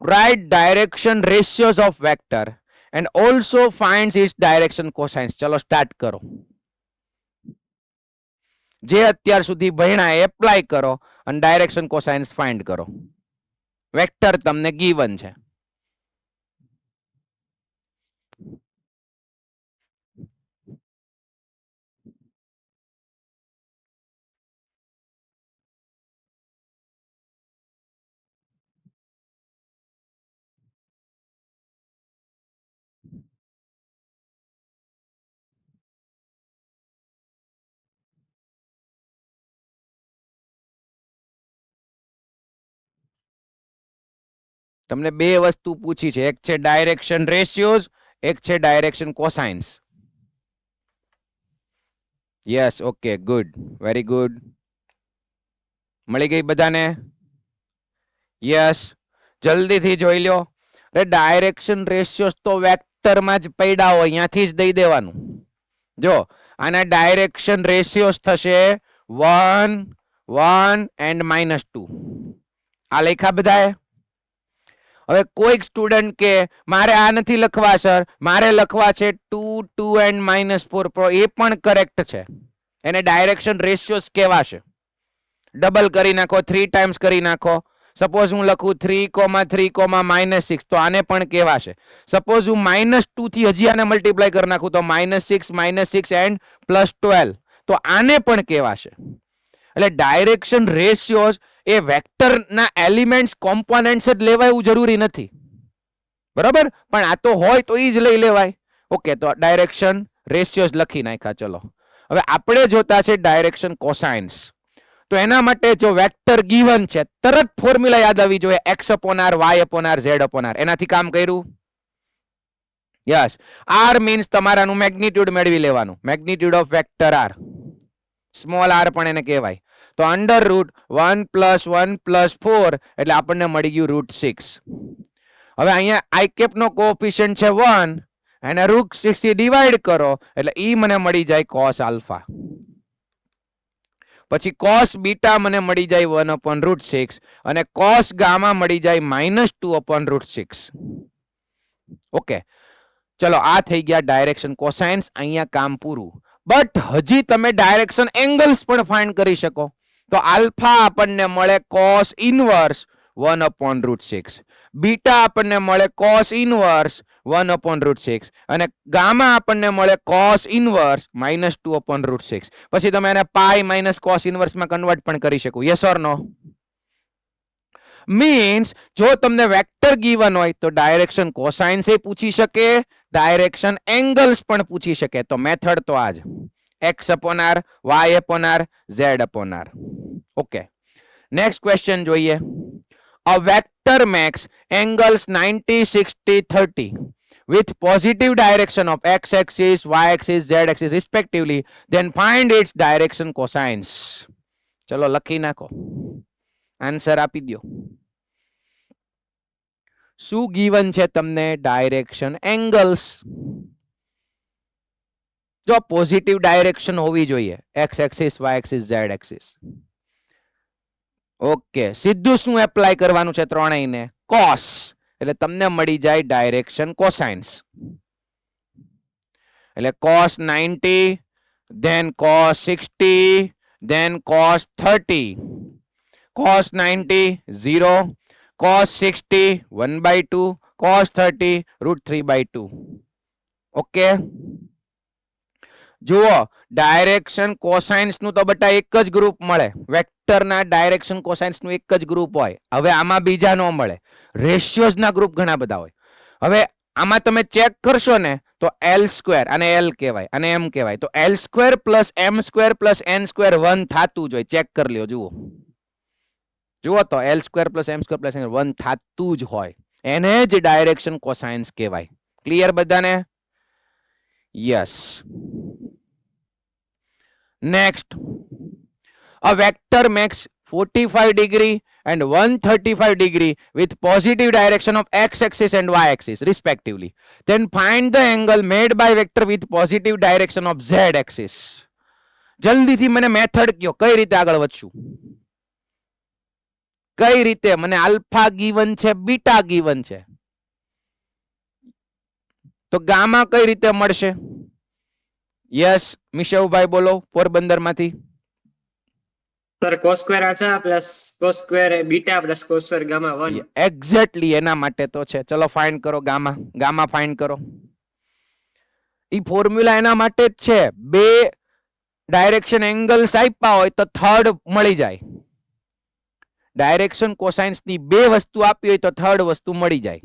Write direction ratios of vector and also finds its direction cosines. ચલો સ્ટાર્ટ કરો. જે અત્યાર સુધી ભણ્યા એપ્લાય કરો અને ડાયરેક્શન કોસાઇન્સ ફાઇન્ડ કરો. વેક્ટર તમને ગીવન છે. તમને બે વસ્તુ પૂછી છે, એક છે ડાયરેક્શન રેશિયોઝ, એક છે direction cosines. Yes, okay, good, very good. મળી ગઈ બધાને? યસ, જલ્દીથી જોઈ લો. ડાયરેક્શન રેશિયોઝ તો વેક્ટરમાં જ પડ્યા હોય, અહીંયાથી જ દઈ દેવાનું. જો આના ડાયરેક્શન રેશિયોઝ થશે 1, 1 એન્ડ -2. આ લખ્યા બધાએ? હવે કોઈક સ્ટુડન્ટ કે મારે આ નથી લખવા સર, મારે લખવા છે 2 2 and -4, એ પણ કરેક્ટ છે. એને ડાયરેક્શન રેશિયોસ કહેવાશે. ડબલ કરી નાખો, 3 ટાઈમ્સ કરી નાખો. સપોઝ હું લખું 3, 3, -6, તો આને પણ કહેવાશે. સપોઝ હું -2 થી હજી આને મલ્ટીપ્લાય કરી નાખું તો -6 and +12, તો આને પણ કહેવાશે. એટલે ડાયરેક્શન રેશિયોસ એ વેક્ટરના એલિમેન્ટ્સ કોમ્પોનેન્ટ્સ જ લેવાય એવું જરૂરી નથી, બરાબર? પણ આ તો હોય તો ઈ જ લઈ લેવાય. ઓકે, તો ડાયરેક્શન રેશિયોસ લખી નાખ્યા. ચલો હવે આપણે જોતા છે ડાયરેક્શન કોસાઇન્સ. તો એના માટે જો વેક્ટર ગિવન છે તરત ફોર્મ્યુલા યાદ આવી જોઈએ, x/r, y/r, z/r. એનાથી કામ કર્યું. યસ, r મીન્સ તમારાનું મેગ્નીટ્યુડ મેળવી લેવાનું, magnitude of vector r, small r પણ એને કહેવાય. તો અંડર રૂટ 1 + 1 + 4 એટલે આપણને મળી ગયું √6. હવે અહીંયા i કેપ નો કોએફિશિયન્ટ છે 1 અને √6 થી ડિવાઈડ કરો એટલે ઈ મને મળી જાય cos આલ્ફા. પછી cos બીટા મને મળી જાય 1/√6 અને cos ગામા મળી જાય -2/√6. ઓકે, ચલો આ થઈ ગયા ડાયરેક્શન કોસાઇન્સ. અહીંયા કામ પૂરું. બટ હજી તમે ડાયરેક્શન એંગલ્સ પણ ફાઇન્ડ કરી શકો. તો આલ્ફા આપણને મળે cos ઇનવર્સ 1/√6, બીટા આપણને મળે cos ઇનવર્સ 1/√6 અને ગામા આપણને મળે cos ઇનવર્સ -2/√6. પછી તમે એને પાઈ માઇનસ cos ઇનવર્સ માં કન્વર્ટ પણ કરી શકો. Yes or no? મીન્સ જો તમને વેક્ટર ગિવન હોય તો ડાયરેક્શન કોસાઇન્સ એ પૂછી શકે, ડાયરેક્શન એંગલ્સ પણ પૂછી શકે. તો મેથડ તો આજ x/r, y/r, z/r. Okay, next question જોઈએ. A vector makes angles 90, 60, 30 with positive direction of x-axis, y-axis, z-axis respectively, then find its direction cosines. ચલો લખી નાખો, આન્સર આપી દો. શું ગીવન છે તમને? Direction angles. જો પોઝિટિવ ડાયરેક્શન હોવી જોઈએ, x axis, y axis, z axis. Okay, સીધું શું એપ્લાય કરવાનું છે ત્રણેયને? cos. એટલે તમને મળી જાય ડાયરેક્શન કોસાઇન્સ. એટલે cos 90, then cos 60, then cos 30. cos 90 0, cos 60 1/2, cos 30 √3/2. Okay, જુઓ ડાયરેક્શન કોસાઇન્સ નું તો બટા એક જ ગ્રુપ મળે. વેક્ટરના ડાયરેક્શન કોસાઇન્સ નું એક જ ગ્રુપ હોય. હવે આમાં બીજા નો મળે, રેશિયોઝ ના ગ્રુપ ઘણા બધા હોય. હવે આમાં તમે ચેક કરશો ને તો l² અને l કહેવાય અને m કહેવાય. તો l² + m² + n² 1 થાતું જ હોય. ચેક કરી લ્યો, જુઓ જુઓ તો l² + m² + n 1 થાતું જ હોય. એને જ ડાયરેક્શન કોસાઇન્સ કહેવાય. ક્લિયર બધાને? Yes. Next, a vector makes 45 degree and 135 degree with positive direction of x-axis and y-axis respectively. Then find the angle made by vector with positive direction of z-axis. જલ્દીથી મને method કયો, કઈ રીતે આગળ વધશું? કઈ રીતે? મને આલ્ફા ગીવન છે, બીટા ગીવન છે, તો ગામા કઈ રીતે મળશે? યસ, મિશવભાઈ બોલો પોરબંદરમાંથી. Sir cos² alpha plus cos² beta plus cos² gamma 1. Exactly એના માટે તો છે. ચલો ફાઇન્ડ કરો ગામા. ગામા ફાઇન્ડ કરો. ઈ ફોર્મ્યુલા એના માટે જ છે. બે ડાયરેક્શન એંગલ્સ આપ્યા હોય તો થર્ડ મળી જાય. ડાયરેક્શન કોસાઇન્સ ની બે વસ્તુ આપી હોય તો થર્ડ વસ્તુ મળી જાય.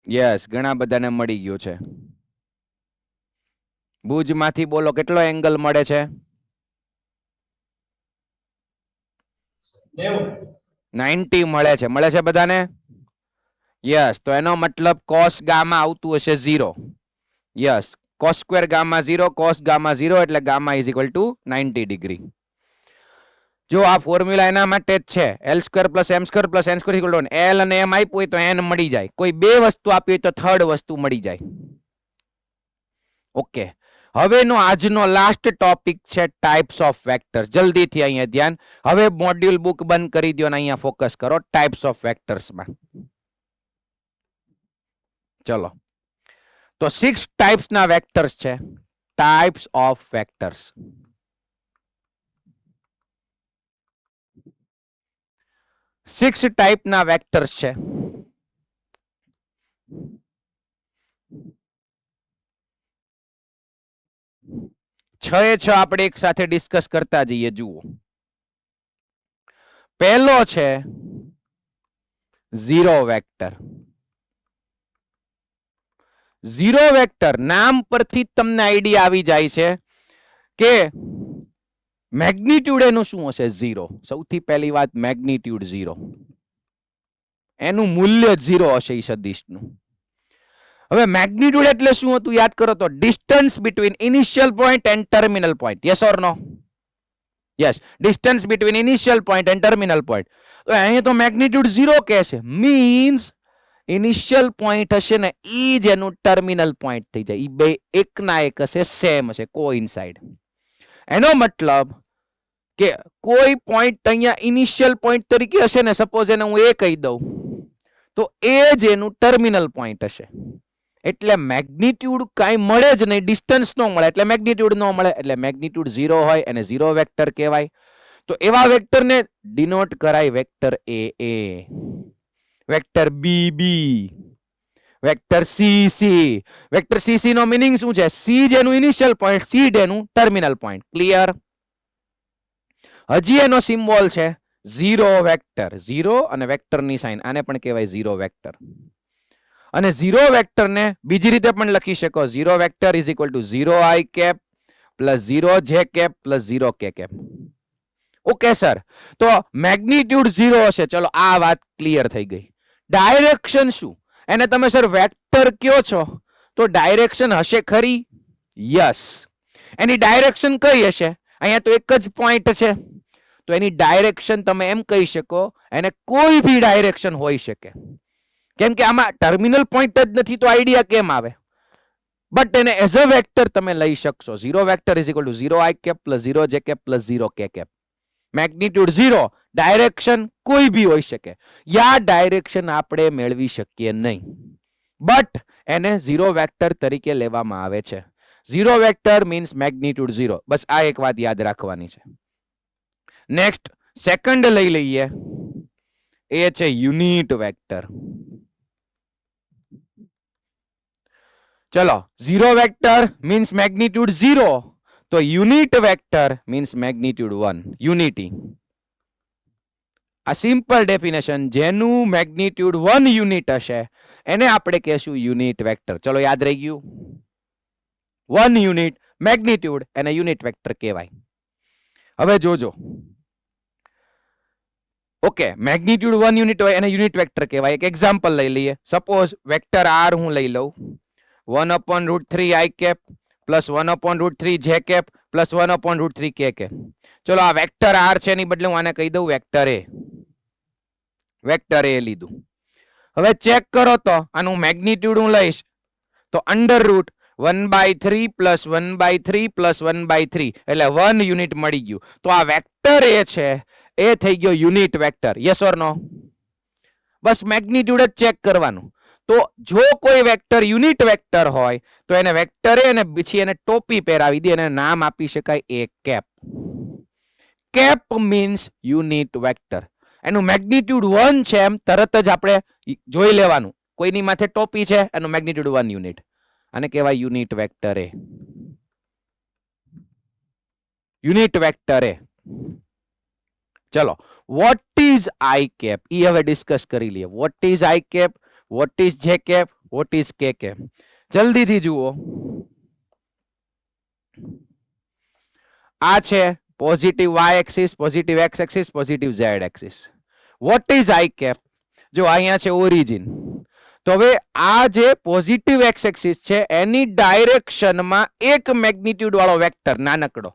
યસ, ઘણા બધાને મળી ગયો છે. ભુજમાંથી બોલો કેટલો એંગલ મળે છે? 90 મળે છે. મળે છે બધાને? યસ, તો એનો મતલબ cos ગામા આવતું હશે 0. Yes, cos² gamma 0, cos gamma 0 એટલે ગામા = 90 ડિગ્રી. જો આ ફોર્મ્યુલા એના માટે જ છે, L square plus M square plus N square equal to L અને M આપ્યું હોય તો N મળી જાય, કોઈ બે વસ્તુ આપી હોય તો થર્ડ વસ્તુ મળી જાય. ઓકે, હવેનો આજનો લાસ્ટ ટોપિક છે ટાઈપ્સ ઓફ વેક્ટર્સ. જલ્દીથી અહીંયા ધ્યાન, હવે મોડ્યુલ બુક બંધ કરી દો અને અહીંયા ફોકસ કરો ટાઈપ્સ ઓફ વેક્ટર્સમાં. ચલો, તો 6 ટાઈપ્સ ના વેક્ટર્સ છે. Types of vectors. 6 ટાઈપ ના વેક્ટર્સ છે. 6 આપણે એક સાથે ડિસ્કસ કરતા જઈએ. જુઓ, પહેલો છે ઝીરો વેક્ટર. ઝીરો વેક્ટર નામ પરથી તમને આઈડિયા આવી જાય છે કે મેગ્નિટ્યુડ એનું શું હશે? ઝીરો. સૌથી પહેલી વાત, મેગ્નિટ્યુડ ઝીરો, એનું મૂલ્ય ઝીરો હશે ઈ સદિશનું. હવે મેગ્નિટ્યુડ એટલે શું હતું યાદ કરો તો, distance between initial point and terminal point. Yes or no? Yes, distance between initial point and terminal point. તો અહીંયા તો મેગ્નિટ્યુડ ઝીરો કહે છે, મીન્સ ઇનિશિયલ પોઈન્ટ હશે ને ઈ જ એનું ટર્મિનલ પોઈન્ટ થઈ જાય. ઈ બે એકના એક હશે, સેમ હશે, કોઇન્સાઇડ. એનો મતલબ કે કોઈ પોઈન્ટ અહીંયા ઇનિશિયલ પોઈન્ટ તરીકે હશે ને, સપોઝ એને હું એ કહી દઉં, તો એ જ એનું ટર્મિનલ પોઈન્ટ હશે. એટલે મેગ્નિટ્યુડ કાંઈ મળે જ નહીં, ડિસ્ટન્સ નો મળે એટલે મેગ્નિટ્યુડ નો મળે. એટલે મેગ્નિટ્યુડ ઝીરો હોય એને ઝીરો વેક્ટર કહેવાય. તો એવા વેક્ટરને ડિનોટ કરાય વેક્ટર એ, વેક્ટર બી, વેક્ટર સી. વેક્ટર સી નો મીનિંગ શું છે? સી જેનું ઇનિશિયલ પોઈન્ટ, સી જેનું ટર્મિનલ પોઈન્ટ. ક્લિયર? હજી એનો સિમ્બોલ છે ઝીરો વેક્ટર. ઝીરો અને વેક્ટરની સાઇન, આને પણ કહેવાય ઝીરો વેક્ટર. અને ઝીરો વેક્ટરને બીજી રીતે પણ લખી શકો, zero vector is equal to 0i cap plus 0j cap plus 0k cap. Okay sir, તો મેગ્નિટ્યુડ ઝીરો હશે. ચલો, આ વાત ક્લિયર થઈ ગઈ. ડાયરેક્શન શું? એને તમે સર વેક્ટર કયો છો તો ડાયરેક્શન હશે ખરી? યસ. એની ડાયરેક્શન કઈ હશે? અહીંયા તો એક જ પોઈન્ટ છે, તો એની ડાયરેક્શન તમે એમ કહી શકો, એને કોઈ બી ડાયરેક્શન હોઈ શકે. કેમ કે આમાં ટર્મિનલ પોઈન્ટ જ નથી, તો આઈડિયા કેમ આવે? બટ એને એઝ અ વેક્ટર તમે લઈ શકશો. Zero vector is equal to 0i cap plus 0j cap plus 0k cap. Magnitude zero, direction કોઈ બી હોઈ શકે. યા ડાયરેક્શન આપણે મેળવી શકીએ નહીં, બટ એને ઝીરો વેક્ટર તરીકે લેવામાં આવે છે. Zero vector means magnitude zero. બસ આ એક વાત યાદ રાખવાની છે. નેક્સ્ટ સેકન્ડ લઈ લઈએ, એ છે યુનિટ વેક્ટર. ચલો, zero vector means magnitude zero, તો unit vector means magnitude 1, unity. આ સિમ્પલ ડેફિનેશન, જેનું મેગ્નિટ્યુડ 1 યુનિટ હશે એને આપણે કહેશું યુનિટ વેક્ટર. ચલો, યાદ રહી ગયું? 1 યુનિટ મેગ્નિટ્યુડ એને યુનિટ વેક્ટર કહેવાય. હવે જોજો, ઓકે, મેગ્નિટ્યુડ 1 યુનિટ હોય એને યુનિટ વેક્ટર કહેવાય. એક એક્ઝામ્પલ લઈ લઈએ. સપોઝ વેક્ટર આર હું લઈ લઉં, 1/√3i cap plus 1/√3j cap plus 1/√3k cap. ચલો, આ વેક્ટર આર છે, એની બદલે હું આને કહી દઉં વેક્ટર એ. વેક્ટર એ લીધું. હવે ચેક કરો તો આનું મેગ્નિટ્યુડ હું લઈશ તો અંડર રૂટ 1/3 પ્લસ 1/3 પ્લસ 1/3 એટલે 1 યુનિટ મળી ગયું. તો આ વેક્ટર એ છે, એ થઈ ગયો unit vector. Yes or no? બસ મેગ્નિટ્યુડ જ ચેક કરવાનું. તો જો કોઈ વેક્ટર યુનિટ વેક્ટર હોય તો એને વેક્ટર એ, અને પછી એને ટોપી પહેરાવી દે, એને નામ આપી શકાય a cap. Cap means unit vector. એનું મેગ્નિટ્યુડ 1 છે એમ તરત જ આપણે જોઈ લેવાનું. કોઈની માથે ટોપી છે, એનું મેગ્નિટ્યુડ 1 યુનિટ, આને કહેવાય યુનિટ વેક્ટર એ. યુનિટ વેક્ટર એ. ચલો, વોટ ઇઝ આઈ કેપ ઈ હવે ડિસ્કસ કરી લઈએ. What is I cap, what is જે cap, what is K cap. જલ્દીથી જુઓ, આ છે positive y axis, positive x axis, positive z axis. What is I cap? જો અહીંયા છે ઓરિજિન, તો હવે આ જે પોઝિટિવ x એક્સિસ છે એની ડાયરેક્શનમાં એક મેગ્નિટ્યુડ વાળો વેક્ટર નાનકડો,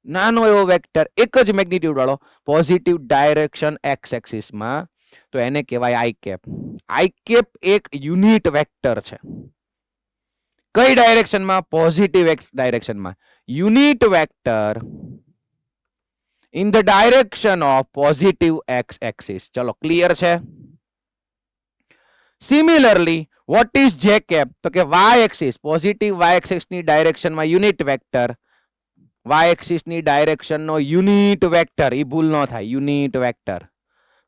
નાનો એવો વેક્ટર એક જ મેગ્નિટ્યુડ વાળો પોઝિટિવ ડાયરેક્શન એક્સ એક્સિસમાં, તો એને કહેવાય આઈ કેપ. આઈ કેપ એક યુનિટ વેક્ટર છે. કઈ ડાયરેક્શનમાં? પોઝિટિવ એક્સ ડાયરેક્શનમાં. Unit vector in the direction of positive x axis. ચલો ક્લિયર છે. સિમિલરલી વોટ ઇઝ જે કેપ? તો કે y axis, positive Y axis ની ડાયરેક્શનમાં યુનિટ વેક્ટર, વાય એક્સિસ ની ડાયરેક્શન નો યુનિટ વેક્ટર, ઈ ભૂલ ન થાય, યુનિટ વેક્ટર,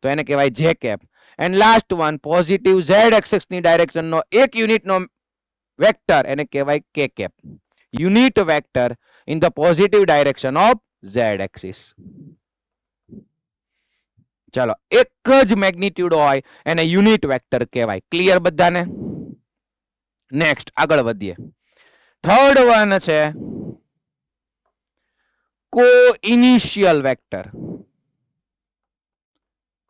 તો એને કહેવાય j cap. And last one, positive Z axis ની ડાયરેક્શન નો એક યુનિટ નો વેક્ટર, એને કહેવાય K cap. Unit vector in the positive direction of Z axis. ચલો, એક જ મેગ્નિટ્યુડ હોય એને યુનિટ વેક્ટર કહેવાય. ક્લિયર બધાને? નેક્સ્ટ આગળ વધીએ. થર્ડ વન છે coinitial vector.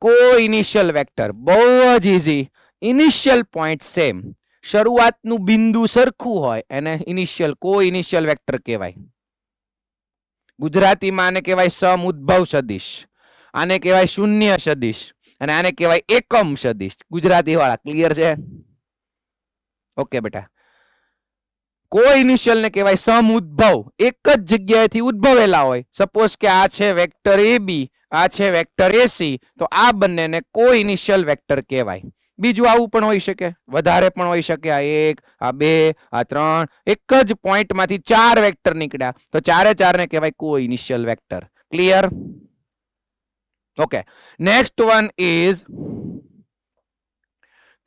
Coinitial vector બહુ જ ઈઝી. ઇનિશિયલ પોઈન્ટ સેમ, શરૂઆતનું બિંદુ સરખું હોય એને ઇનિશિયલ, કો ઇનિશિયલ વેક્ટર કહેવાય. ગુજરાતીમાં આને કહેવાય સમઉદ્ભવ સદિશ, આને કહેવાય શૂન્ય સદિશ, અને આને કહેવાય એકમ સદિશ. ગુજરાતી વાળા ક્લિયર છે? ઓકે બેટા. કો ઇનિશિયલ ને કહેવાય સમઉદ્ભવ, એક જ જગ્યાએથી ઉદ્ભવેલા હોય. સપોઝ કે આ છે વેક્ટર એ બી, આ છે વેક્ટર એસી, તો આ બંનેને કો ઇનિશિયલ વેક્ટર કહેવાય. બીજું આવું પણ હોઈ શકે, વધારે પણ હોઈ શકે. આ 1, આ 2, આ 3, એક જ પોઈન્ટમાંથી 4 વેક્ટર નીકળ્યા, તો ચારે ચારને કહેવાય કો initial vector. Clear? Okay. Next one is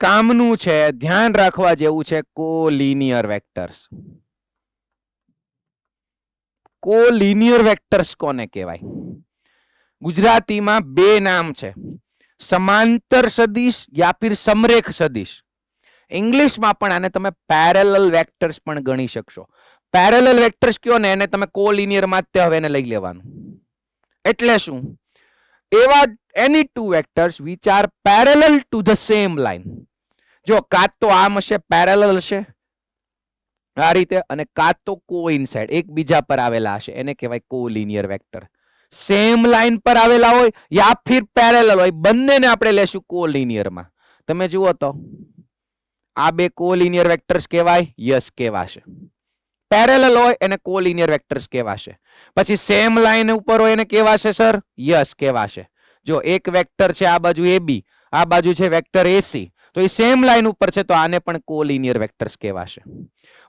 કામનું છે, ધ્યાન રાખવા જેવું છે, કોલિનિયર વેક્ટર્સ. કોલિનિયર વેક્ટર્સ કોને કહેવાય? ગુજરાતીમાં બે નામ છે, સમાંતર સદિશ યા ફિર સમરેખ સદિશ. ઇંગ્લિશમાં પણ આને તમે પેરેલલ વેક્ટર્સ પણ ગણી શકશો. પેરેલલ વેક્ટર્સ કયો ને એને તમે કોલિનિયર માં જ હવે એને લઈ લેવાનું. એટલે શું? એવા any two vectors which are parallel to the same line. જો કાં તો આમ હશે, પેરેલલ હશે આ રીતે, અને કાં તો કોઇન્સાઇડ, એકબીજા પર આવેલા હશે, એને કહેવાય કોલિનિયર વેક્ટર. સેમ લાઈન પર આવેલા હોય યા ફિર પેરેલલ હોય, બંનેને આપણે લેશું કોલિનિયર માં. તમે જુઓ તો આ બે કોલિનિયર વેક્ટર્સ કહેવાય? યસ કહેવાશે. પેરેલલ હોય એને કોલિનિયર વેક્ટર્સ કહેવાશે. પછી સેમ લાઈન ઉપર હોય એને કહેવાશે સર? યસ કહેવાશે. જો એક વેક્ટર છે આ બાજુ AB, આ બાજુ છે વેક્ટર AC, તો એ સેમ લાઈન ઉપર છે, તો આને પણ કોલિનિયર વેક્ટર્સ કહેવાશે.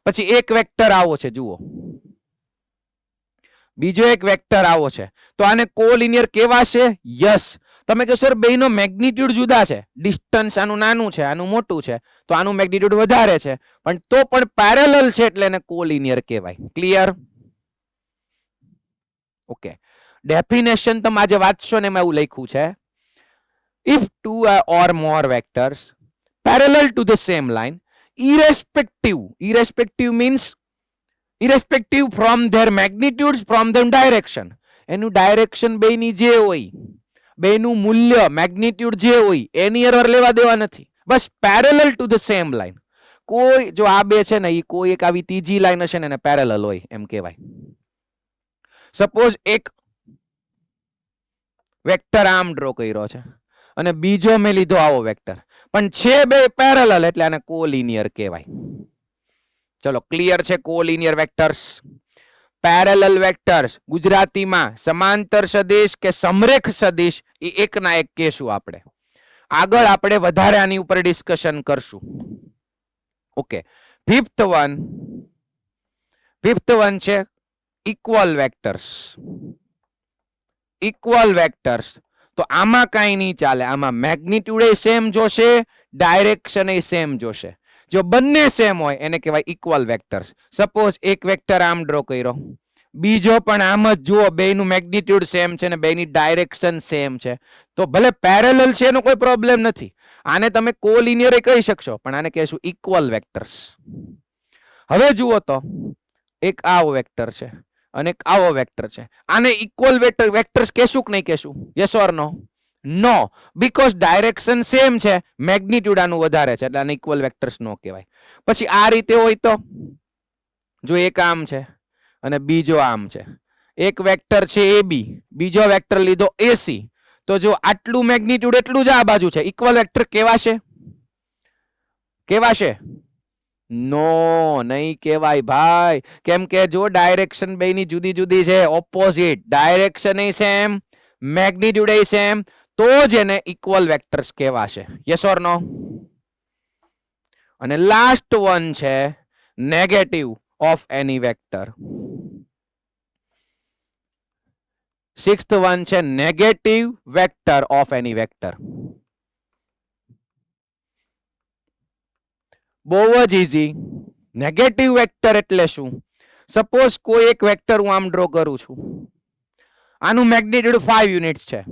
પછી એક વેક્ટર આવો છે, જુઓ, બીજો એક વેક્ટર આવો છે, તો આને કોલિનિયર કહેવાશે? યસ. તમે કહો સર બેયનો મેગ્નિટ્યુડ જુદા છે, ડિસ્ટન્સ આનું નાનું છે, આનું મોટું છે, તો આનું મેગ્નિટ્યુડ વધારે છે, પણ તો પણ પેરેલલ છે એટલે એને કોલિનિયર કહેવાય. ક્લિયર? ઓકે. ડેફિનેશન તમે આજે વાંચશો ને એમાં એવું લખ્યું છે, if two or more vectors parallel to the same line, irrespective means irrespective from their magnitudes, from their direction, એનું ડાયરેક્શન બેની જે હોય, બેનું મૂલ્ય મેગ્નિટ્યુડ જે હોય એની એરર લેવા દેવા નથી, બસ parallel to the same line. કોઈ જો આ બે છે ને એ કોઈ એક આવી ત્રીજી લાઈન હશે ને એને પેરેલલ હોય એમ કહેવાય. સપોઝ એક વેક્ટર આમ ડ્રો કર્યો છે અને બીજો મેં લીધો આવો વેક્ટર, પણ છે બે પેરેલલ એટલે આને કોલિનિયર કહેવાય. ચલો ક્લિયર છે? કોલિનિયર વેક્ટર્સ, પેરેલલ વેક્ટર્સ, ગુજરાતીમાં સમાંતર સદિશ કે સમરેખ સદિશ, એ એકના એક કહેશું આપણે. આગળ આપણે વધારે આની ઉપર ડિસ્કશન કરશું. ઓકે. ફિફ્થ વન છે ઇક્વલ વેક્ટર્સ. ઇક્વલ વેક્ટર્સ, તો આમાં કઈ નહીં ચાલે, આમાં મેગ્નિટ્યુડ એ સેમ જોશે, ડાયરેક્શન એ સેમ જોશે. જો બંને સેમ હોય એને કહેવાય ઇક્વલ વેક્ટર્સ. સપોઝ એક વેક્ટર આમ ડ્રો કર્યો, બીજો પણ આમ જ જુઓ, બેયનું મેગ્નિટ્યુડ સેમ છે ને બેયની ડાયરેક્શન સેમ છે, તો ભલે પેરેલલ છે એનો કોઈ પ્રોબ્લેમ નથી, આને તમે કોલિનિયર કહી શકશો, પણ આને કહેશું ઇક્વલ વેક્ટર્સ. હવે જુઓ તો એક આવો વેક્ટર છે અને એક આવો વેક્ટર છે, આને ઇક્વલ વેક્ટર્સ કહેશું કે નહીં કહેશું? Yes or no? No, because direction same છે, મેગ્નિટ્યુડ આનું વધારે છે, એટલે આને ઇક્વલ વેક્ટર્સ નો કહેવાય. પછી આ રીતે હોય તો જો એક આમ છે અને બીજો આમ છે, એક વેક્ટર છે AB, બીજો વેક્ટર લીધો AC, તો જો આટલું મેગ્નિટ્યુડ એટલું જ આ બાજુ છે, ઇક્વલ વેક્ટર કેવાશે? કેવાશે? નો, નહીં કહેવાય ભાઈ. કેમ કે જો ડાયરેક્શન બેની જુદી જુદી છે, ઓપોઝિટ, ડાયરેક્શન એ સેમ, મેગ્નિટ્યુડ એ સેમ, તો જ એને ઇક્વલ વેક્ટર્સ કહેવાશે. Yes or no? અને લાસ્ટ વન છે negative of any vector. Sixth one છે negative vector of any vector. બહુ જ ઈઝી. નેગેટિવ વેક્ટર એટલે શું? સપોઝ કોઈ એક વેક્ટર હું આમ ડ્રો કરું છું, આનું મેગ્નિટ્યુડ 5 યુનિટ્સ છે,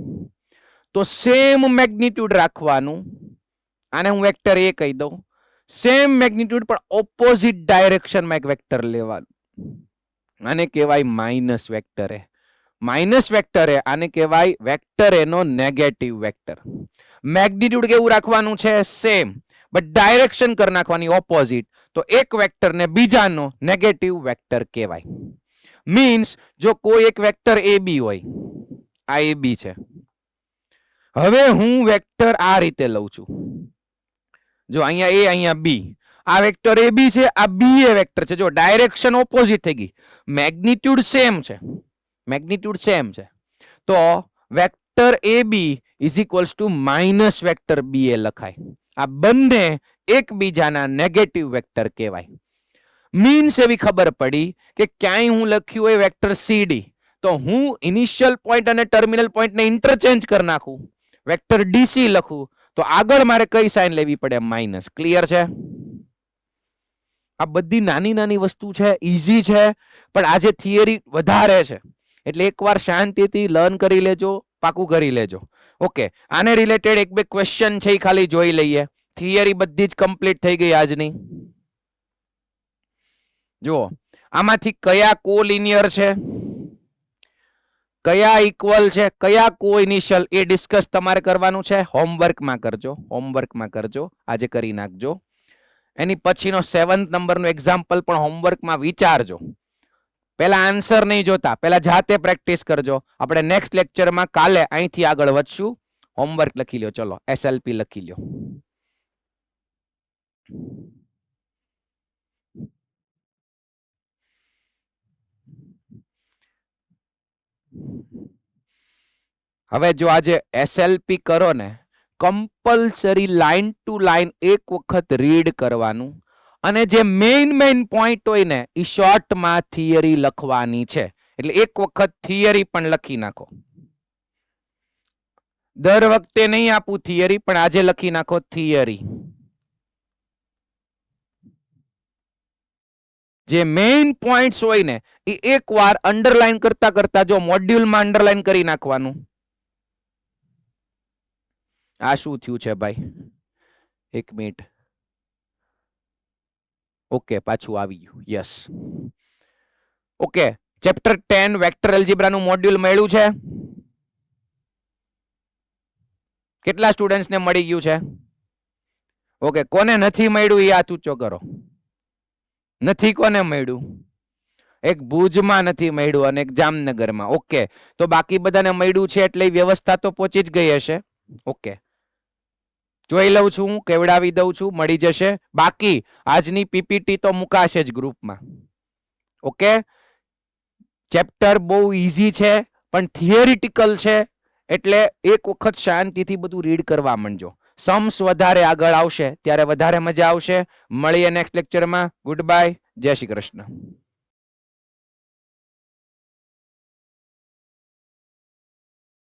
તો સેમ મેગ્નિટ્યુડ રાખવાનું. આને હું વેક્ટર A કહી દઉં. સેમ મેગ્નિટ્યુડ પણ ઓપોઝિટ ડાયરેક્શનમાં એક વેક્ટર લેવાનું. આને કહેવાય માઇનસ વેક્ટર એ. માઇનસ વેક્ટર એ આને કહેવાય વેક્ટર એનો નેગેટિવ વેક્ટર. મેગ્નિટ્યુડ કેવું રાખવાનું છે? સેમ, બટ ડાયરેક્શન કરી નાખવાની ઓપોઝિટ. તો એક વેક્ટરને બીજાનો નેગેટિવ વેક્ટર કહેવાય. મીન્સ જો કોઈ એક વેક્ટર AB હોય, આ AB છે, હવે હું વેક્ટર આ રીતે લઉં છું. જો અહીંયા A, અહીંયા B, આ વેક્ટર AB છે, આ B એ વેક્ટર છે. જો ડાયરેક્શન ઓપોઝિટ થઈ ગઈ, મેગ્નિટ્યુડ સેમ છે, મેગ્નિટ્યુડ સેમ છે, તો vector AB is equals two minus vector BA લખાય. આ બંને એકબીજાના નેગેટિવ વેક્ટર કહેવાય. મીન્સ એવી ખબર પડી કે ક્યાંય હું લખ્યું હોય વેક્ટર CD, તો હું ઇનિશિયલ પોઈન્ટ અને ટર્મિનલ પોઈન્ટને ઇન્ટરચેન્જ કરી નાખું, વેક્ટર DC લખું, તો આગળ મારે કઈ સાઇન લેવી પડે? માઇનસ. ક્લિયર છે? આ બધી નાની નાની વસ્તુ છે, ઈઝી છે, પણ આજે થિયરી વધારે છે, એટલે એકવાર શાંતિથી લર્ન કરી લેજો, પાકું કરી લેજો. ઓકે, આને રિલેટેડ એક બે ક્વેશ્ચન છે, એ ખાલી જોઈ લઈએ. થિયરી બધી જ કમ્પ્લીટ થઈ ગઈ આજની. જુઓ, આમાંથી કયા કોલિનિયર છે, કયા ઇક્વલ છે, કયા કો ઇનિશિયલ, એ ડિસ્કસ તમારે કરવાનું છે. હોમવર્કમાં કરજો, હોમવર્કમાં કરજો, આજે કરી નાખજો. એની પછીનો 7th નંબરનો એક્ઝામ્પલ પણ હોમવર્કમાં વિચારજો. પહેલા આન્સર નહીં જોતા, પહેલા જાતે પ્રેક્ટિસ કરજો. આપણે નેક્સ્ટ લેક્ચરમાં કાલે અહીંથી આગળ વધશું. હોમવર્ક લખી લ્યો, ચલો SLP લખી લ્યો. હવે જો આજે SLP કરો ને, કમ્પલસરી લાઈન ટુ લાઈન એક વખત રીડ કરવાનું, અને જે મેઇન પોઈન્ટ હોય ને એ શોર્ટમાં થિયરી લખવાની છે. એટલે એક વખત થિયરી પણ લખી નાખો. દર વખતે નહીં આપું થિયરી, પણ આજે લખી નાખો થિયરી. જે મેઇન પોઈન્ટ્સ હોય ને એ એકવાર અંડરલાઈન કરતા કરતા જો મોડ્યુલમાં અંડરલાઈન કરી નાખવાનું. આ શું થયું છે ભાઈ? એક મિનિટ. ઓકે, પાછું આવી ગયું. Yes, okay. ચેપ્ટર 10 વેક્ટર એલ્જિબ્રાનું મોડ્યુલ મળ્યું છે. કેટલા સ્ટુડન્ટ્સને મળી ગયું છે? ઓકે, કોને નથી મળ્યું એ હાથ ઊંચો કરો. નથી કોને મળ્યું? એક ભુજમાં નથી મળ્યું અને એક જામનગરમાં. ઓકે, તો બાકી બધાને મળ્યું છે એટલે વ્યવસ્થા તો પહોંચી જ ગઈ હશે. ઓકે, જોઈ લઉં છું, હું કેવડાવી દઉં છું, મળી જશે. બાકી આજની PPT તો મુકાશે જ ગ્રુપમાં. ઓકે, ચેપ્ટર બહુ ઈઝી છે પણ થિયરિટિકલ છે, એટલે એક વખત શાંતિથી બધું રીડ કરવા માંડજો. सम्स વધારે આગળ આવશે ત્યારે વધારે મજા આવશે. મળીએ નેક્સ્ટ લેક્ચરમાં. ગુડ બાય, જય શ્રી કૃષ્ણ.